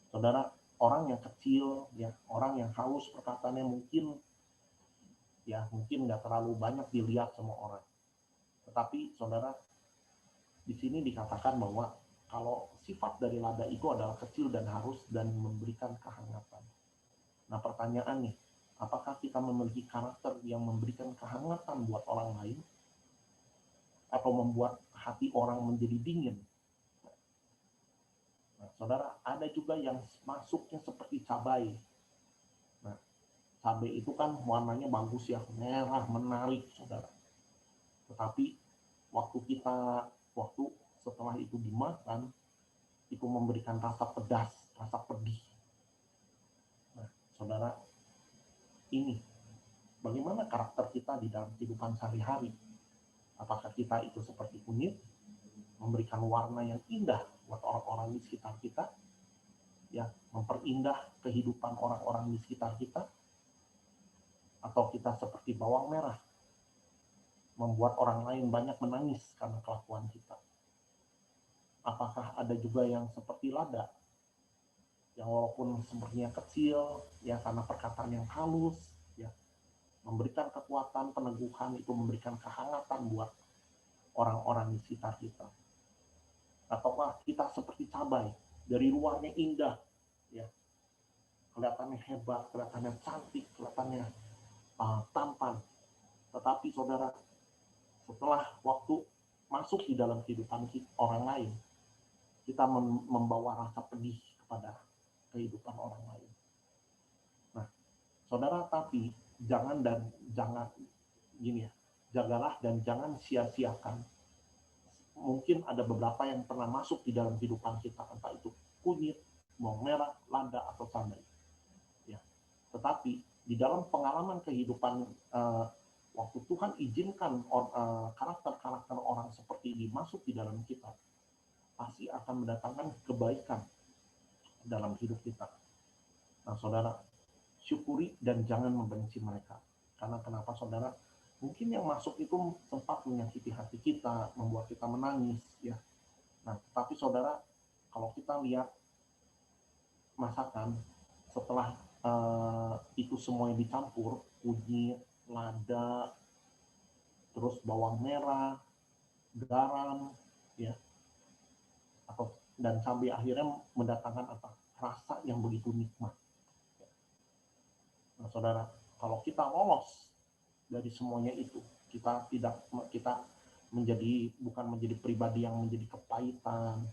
S8: Saudara, orang yang kecil, ya, orang yang halus perkataannya mungkin nggak terlalu banyak dilihat sama orang. Tetapi, saudara, di sini dikatakan bahwa kalau sifat dari lada itu adalah kecil dan halus dan memberikan kehangatan. Nah, pertanyaannya, apakah kita memiliki karakter yang memberikan kehangatan buat orang lain? Atau membuat hati orang menjadi dingin? Nah, saudara, ada juga yang masuknya seperti cabai. Nah, cabai itu kan warnanya bagus, ya, merah, menarik, saudara. Tetapi waktu setelah itu dimakan, itu memberikan rasa pedas, rasa pedih. Nah, saudara, ini bagaimana karakter kita di dalam kehidupan sehari-hari? Apakah kita itu seperti kunyit, memberikan warna yang indah buat orang-orang di sekitar kita, ya, memperindah kehidupan orang-orang di sekitar kita? Atau kita seperti bawang merah, membuat orang lain banyak menangis karena kelakuan kita? Apakah ada juga yang seperti lada, yang walaupun sepertinya kecil, ya, karena perkataan yang halus, ya, memberikan kekuatan, peneguhan, itu memberikan kehangatan buat orang-orang di sekitar kita? Ataukah kita seperti cabai, dari luarnya indah, ya, kelihatannya hebat, kelihatannya cantik, kelihatannya tampan, tetapi saudara, setelah waktu masuk di dalam kehidupan orang lain, kita membawa rasa pedih kepada kehidupan orang lain. Nah, saudara, tapi jagalah dan jangan sia-siakan. Mungkin ada beberapa yang pernah masuk di dalam kehidupan kita, entah itu kunyit, bawang merah, lada, atau cabai. Ya. Tetapi di dalam pengalaman kehidupan, waktu Tuhan izinkan karakter-karakter orang seperti ini masuk di dalam kita, pasti akan mendatangkan kebaikan dalam hidup kita. Nah, saudara, syukuri dan jangan membenci mereka. Karena kenapa, saudara? Mungkin yang masuk itu sempat menyakiti hati kita, membuat kita menangis, ya. Nah, tapi saudara, kalau kita lihat masakan, setelah itu semuanya dicampur, kunyit, lada, terus bawang merah, garam, ya, dan cabai, akhirnya mendatangkan apa? Rasa yang begitu nikmat. Nah, saudara, kalau kita lolos dari semuanya itu, kita bukan menjadi pribadi yang menjadi kepahitan,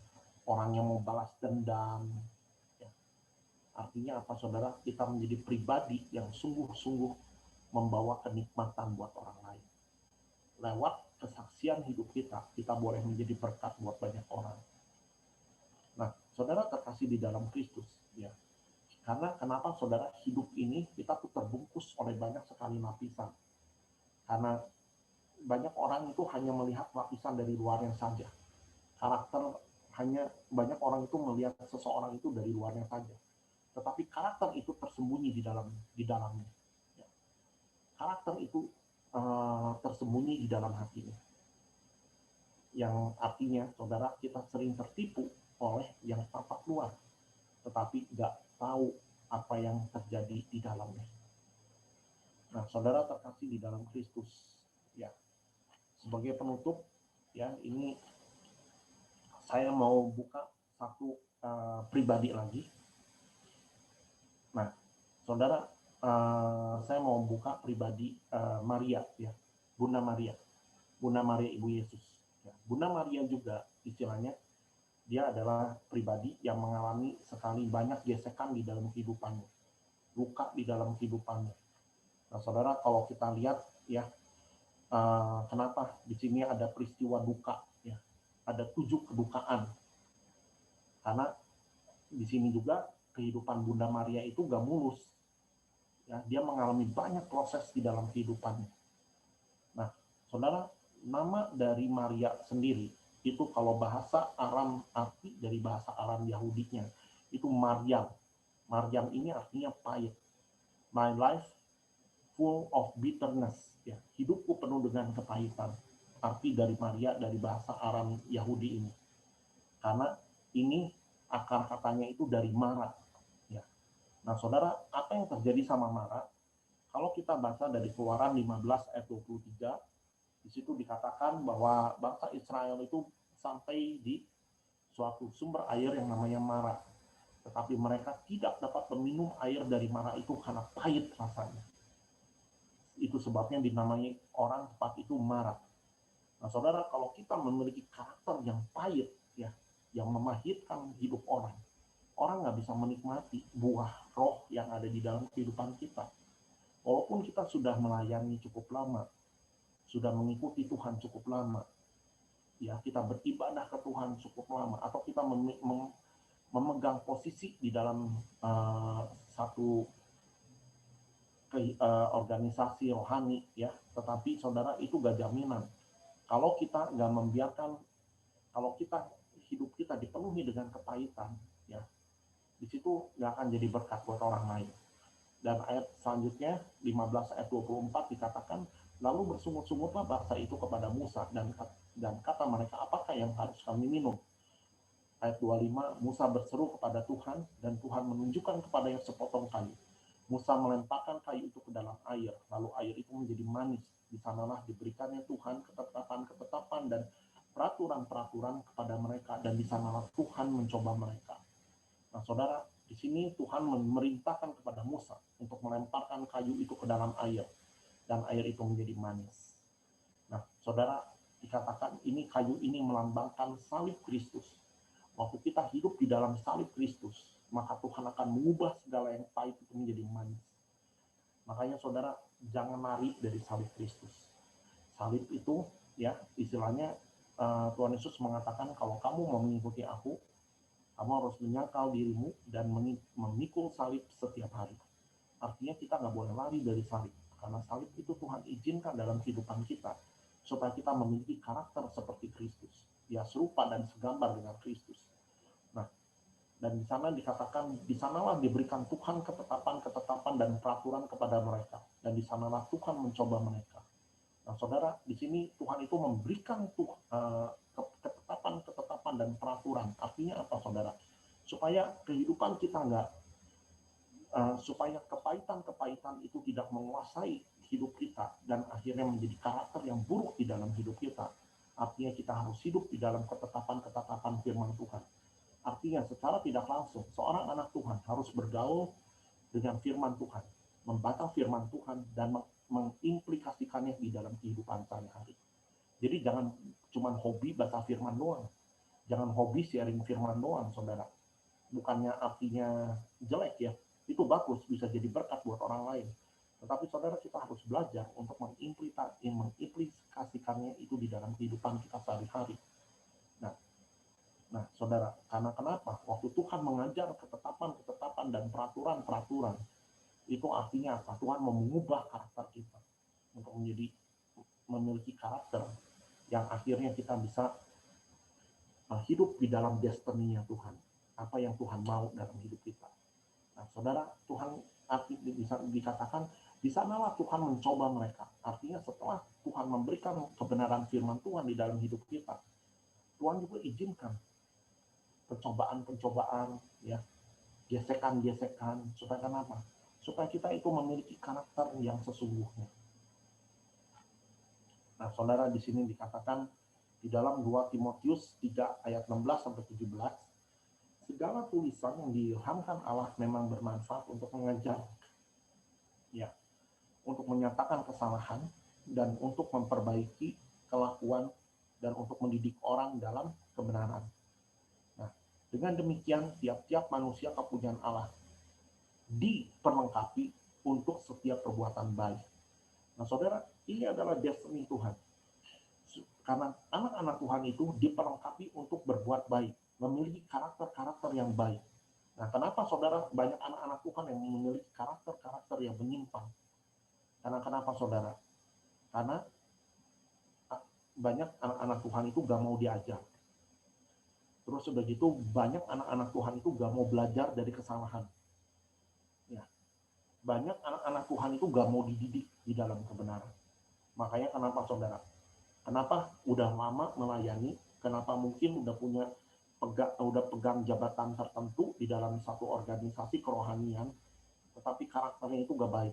S8: orang yang mau balas dendam, ya. artinya apa saudara? Kita menjadi pribadi yang sungguh-sungguh membawa kenikmatan buat orang lain. Lewat kesaksian hidup kita, kita boleh menjadi berkat buat banyak orang. Nah, saudara terkasih di dalam Kristus, ya. Karena kenapa saudara hidup ini kita tuh terbungkus oleh banyak sekali lapisan. Karena banyak orang itu hanya melihat lapisan dari luarnya saja. Banyak orang itu melihat seseorang itu dari luarnya saja. Tetapi karakter itu tersembunyi di dalamnya. Ya. Karakter itu tersembunyi di dalam hatinya. Yang artinya, saudara, kita sering tertipu oleh yang tampak luar, tetapi nggak tahu apa yang terjadi di dalamnya. Nah, saudara terkasih di dalam Kristus, ya. Sebagai penutup, ya, ini saya mau buka satu pribadi lagi. Nah, saudara, saya mau buka pribadi Maria, ya, Bunda Maria Ibu Yesus. Ya, Bunda Maria juga istilahnya dia adalah pribadi yang mengalami sekali banyak gesekan di dalam kehidupannya, luka di dalam kehidupannya. Nah, saudara, kalau kita lihat, ya, kenapa di sini ada peristiwa duka, ya, ada 7 kedukaan, karena di sini juga kehidupan Bunda Maria itu gak mulus, ya, dia mengalami banyak proses di dalam kehidupannya. Nah, saudara, nama dari Maria sendiri itu kalau bahasa Aram, arti dari bahasa Aram Yahudinya itu Maryam. Maryam ini artinya pahit. My life full of bitterness, ya, hidupku penuh dengan kepahitan. Arti dari Maria dari bahasa Aram Yahudi ini. Karena ini akar katanya itu dari Mara, ya. Nah, saudara, apa yang terjadi sama Mara? Kalau kita baca dari Keluaran 15 ayat 23, di situ dikatakan bahwa bangsa Israel itu sampai di suatu sumber air yang namanya Mara. Tetapi mereka tidak dapat meminum air dari Mara itu karena pahit rasanya. Itu sebabnya dinamai orang tempat itu Mara. Nah, saudara, kalau kita memiliki karakter yang pahit, ya, yang memahitkan hidup orang nggak bisa menikmati buah roh yang ada di dalam kehidupan kita. Walaupun kita sudah melayani cukup lama, sudah mengikuti Tuhan cukup lama, ya, kita beribadah ke Tuhan cukup lama, atau kita memegang posisi di dalam satu organisasi rohani, ya, tetapi saudara itu gak jaminan. Kalau kita nggak membiarkan, kalau kita hidup kita dipenuhi dengan kepahitan, ya, di situ nggak akan jadi berkat buat orang lain. Dan ayat selanjutnya 15 ayat 24 dikatakan, lalu bersungut-sungutlah bangsa itu kepada Musa dan kata mereka, apakah yang harus kami minum? Ayat 25, Musa berseru kepada Tuhan dan Tuhan menunjukkan kepadanya sepotong kayu. Musa melemparkan kayu itu ke dalam air, lalu air itu menjadi manis. Di sanalah diberikannya Tuhan ketetapan-ketetapan dan peraturan-peraturan kepada mereka, dan di sanalah Tuhan mencoba mereka. Nah, saudara, di sini Tuhan memerintahkan kepada Musa untuk melemparkan kayu itu ke dalam air, dan air itu menjadi manis. Nah, saudara, dikatakan ini kayu ini melambangkan salib Kristus. Waktu kita hidup di dalam salib Kristus, maka Tuhan akan mengubah segala yang pahit itu menjadi manis. Makanya saudara, jangan lari dari salib Kristus. Salib itu, ya, istilahnya Tuhan Yesus mengatakan kalau kamu mau mengikuti aku, kamu harus menyangkal dirimu dan memikul salib setiap hari. Artinya kita nggak boleh lari dari salib, karena salib itu Tuhan izinkan dalam kehidupan kita supaya kita memiliki karakter seperti Kristus, ya, serupa dan segambar dengan Kristus. Nah, dan di sana dikatakan, di sanalah diberikan Tuhan ketetapan-ketetapan dan peraturan kepada mereka, dan di sanalah Tuhan mencoba mereka. Nah, saudara, di sini Tuhan itu memberikan ketetapan-ketetapan dan peraturan. Artinya apa, saudara? Supaya kehidupan kita supaya kepahitan-kepahitan itu tidak menguasai hidup kita dan akhirnya menjadi karakter yang buruk di dalam hidup kita. Artinya kita harus hidup di dalam ketetapan-ketetapan firman Tuhan. Artinya secara tidak langsung seorang anak Tuhan harus bergaul dengan firman Tuhan, membaca firman Tuhan dan mengimplikasikannya di dalam kehidupan sehari-hari. Jadi jangan cuma hobi baca firman doang. Jangan hobi sharing firman doang, saudara. Bukannya artinya jelek, ya. Itu bagus, bisa jadi berkat buat orang lain. Tetapi saudara, kita harus belajar untuk mengimplikasikannya itu di dalam kehidupan kita sehari-hari. Nah, saudara, karena kenapa? Waktu Tuhan mengajar ketetapan-ketetapan dan peraturan-peraturan, itu artinya apa? Tuhan mau mengubah karakter kita untuk memiliki karakter yang akhirnya kita bisa hidup di dalam destiny-nya Tuhan. Apa yang Tuhan mau dalam hidup kita. Nah, saudara, Tuhan bisa dikatakan di sanalah Tuhan mencoba mereka. Artinya setelah Tuhan memberikan kebenaran firman Tuhan di dalam hidup kita, Tuhan juga izinkan pencobaan-pencobaan, ya, gesekan-gesekan, supaya kenapa? Supaya kita itu memiliki karakter yang sesungguhnya. Nah, saudara, di sini dikatakan di dalam 2 Timotius 3 ayat 16 sampai 17, segala tulisan yang diilhamkan Allah memang bermanfaat untuk mengajar, ya, untuk menyatakan kesalahan dan untuk memperbaiki kelakuan dan untuk mendidik orang dalam kebenaran. Nah, dengan demikian tiap-tiap manusia kepunyaan Allah diperlengkapi untuk setiap perbuatan baik. Nah, saudara, ini adalah destiny Tuhan. Karena anak-anak Tuhan itu diperlengkapi untuk berbuat baik, memiliki karakter-karakter yang baik. Nah, kenapa saudara banyak anak-anak Tuhan yang memiliki karakter-karakter yang menyimpang? Karena kenapa saudara? Karena banyak anak-anak Tuhan itu gak mau diajar. Terus sudah gitu banyak anak-anak Tuhan itu gak mau belajar dari kesalahan. Ya. Banyak anak-anak Tuhan itu gak mau dididik di dalam kebenaran. Makanya kenapa saudara? Kenapa udah lama melayani? Kenapa mungkin udah pegang jabatan tertentu di dalam satu organisasi kerohanian, tetapi karakternya itu gak baik.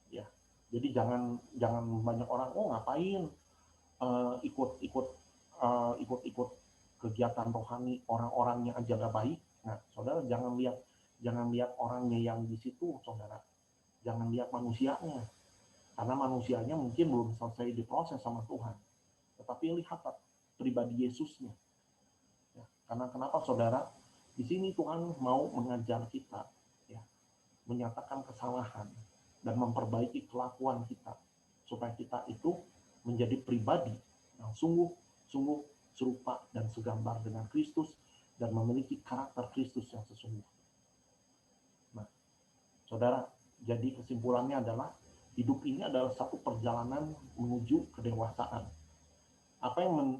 S8: Ya. Jadi jangan banyak orang ngapain ikut kegiatan rohani, orang-orangnya aja gak baik. Nah, saudara, jangan lihat orangnya yang di situ, saudara. Jangan lihat manusianya. Karena manusianya mungkin belum selesai diproses sama Tuhan. Tetapi lihat pribadi Yesusnya. Ya, karena kenapa saudara? Di sini Tuhan mau mengajar kita, ya, menyatakan kesalahan dan memperbaiki kelakuan kita supaya kita itu menjadi pribadi yang sungguh serupa dan segambar dengan Kristus dan memiliki karakter Kristus yang sesungguhnya. Nah, saudara, jadi kesimpulannya adalah hidup ini adalah satu perjalanan menuju kedewasaan. Apa yang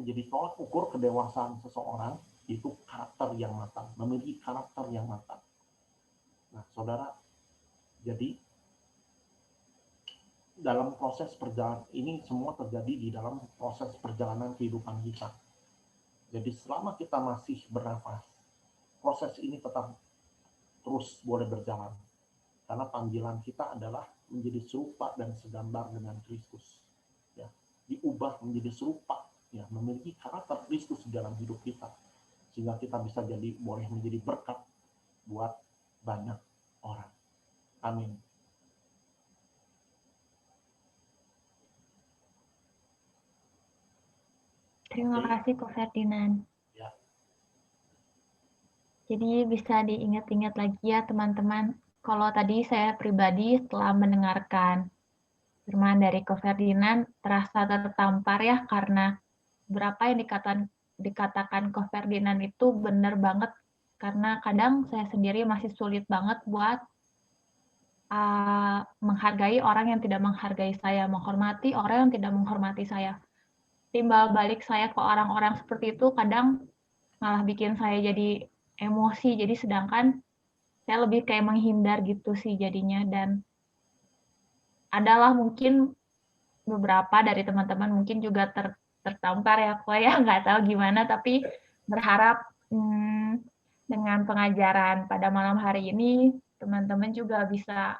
S8: menjadi tolak ukur kedewasaan seseorang itu karakter yang matang, memiliki karakter yang matang. Nah, saudara, jadi dalam proses perjalanan ini semua terjadi di dalam proses perjalanan kehidupan kita. Jadi selama kita masih bernafas, proses ini tetap terus boleh berjalan. Karena panggilan kita adalah menjadi serupa dan segambar dengan Kristus. Ya, diubah menjadi serupa, ya, memiliki karakter Kristus di dalam hidup kita. Sehingga kita bisa boleh menjadi berkat buat banyak orang. Amin.
S1: Terima kasih Ko Ferdinand.
S8: Ya.
S1: Jadi bisa diingat-ingat lagi ya teman-teman. Kalau tadi saya pribadi setelah mendengarkan firman dari Ko Ferdinand terasa tertampar ya, karena berapa yang dikatakan Ko Ferdinand itu benar banget. Karena kadang saya sendiri masih sulit banget buat menghargai orang yang tidak menghargai saya, menghormati orang yang tidak menghormati saya. Timbal balik saya ke orang-orang seperti itu kadang malah bikin saya jadi emosi. Jadi sedangkan saya lebih kayak menghindar gitu sih jadinya. Dan adalah mungkin beberapa dari teman-teman mungkin juga tertampar ya, kok ya nggak tahu gimana. Tapi berharap dengan pengajaran pada malam hari ini teman-teman juga bisa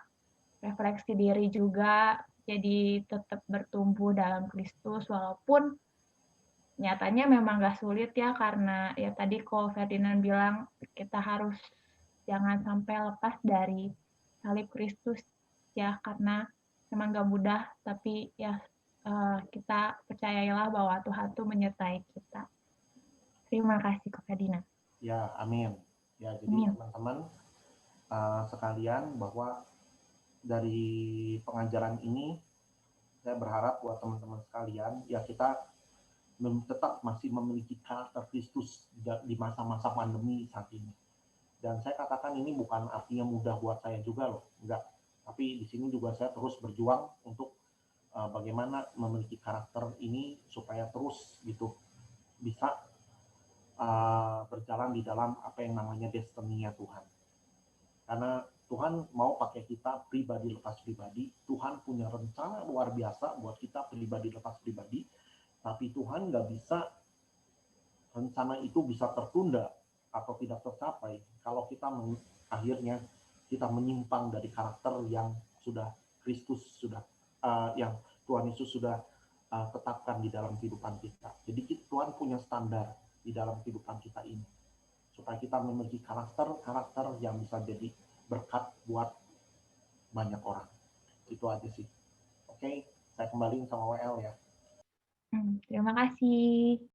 S1: refleksi diri juga. Jadi tetap bertumbuh dalam Kristus walaupun nyatanya memang gak sulit ya, karena ya tadi Ko Ferdinand bilang kita harus jangan sampai lepas dari salib Kristus ya, karena memang gak mudah, tapi ya kita percayailah bahwa Tuhan tuh menyertai kita. Terima kasih Ko Ferdinand.
S8: Ya, amin. Ya, jadi teman-teman, sekalian bahwa dari pengajaran ini saya berharap buat teman-teman sekalian ya kita tetap masih memiliki karakter Kristus di masa-masa pandemi saat ini. Dan saya katakan ini bukan artinya mudah buat saya juga loh, enggak. Tapi di sini juga saya terus berjuang untuk bagaimana memiliki karakter ini supaya terus gitu bisa berjalan di dalam apa yang namanya destiny-nya Tuhan. Karena Tuhan mau pakai kita pribadi lepas pribadi, Tuhan punya rencana luar biasa buat kita pribadi lepas pribadi, tapi Tuhan nggak bisa, rencana itu bisa tertunda atau tidak tercapai kalau kita akhirnya kita menyimpang dari karakter yang sudah Kristus sudah yang Tuhan Yesus sudah tetapkan di dalam kehidupan kita. Jadi Tuhan punya standar di dalam kehidupan kita ini supaya kita memiliki karakter yang bisa jadi berkat buat banyak orang. Itu aja sih. Oke, saya kembaliin sama WL ya.
S1: Terima kasih.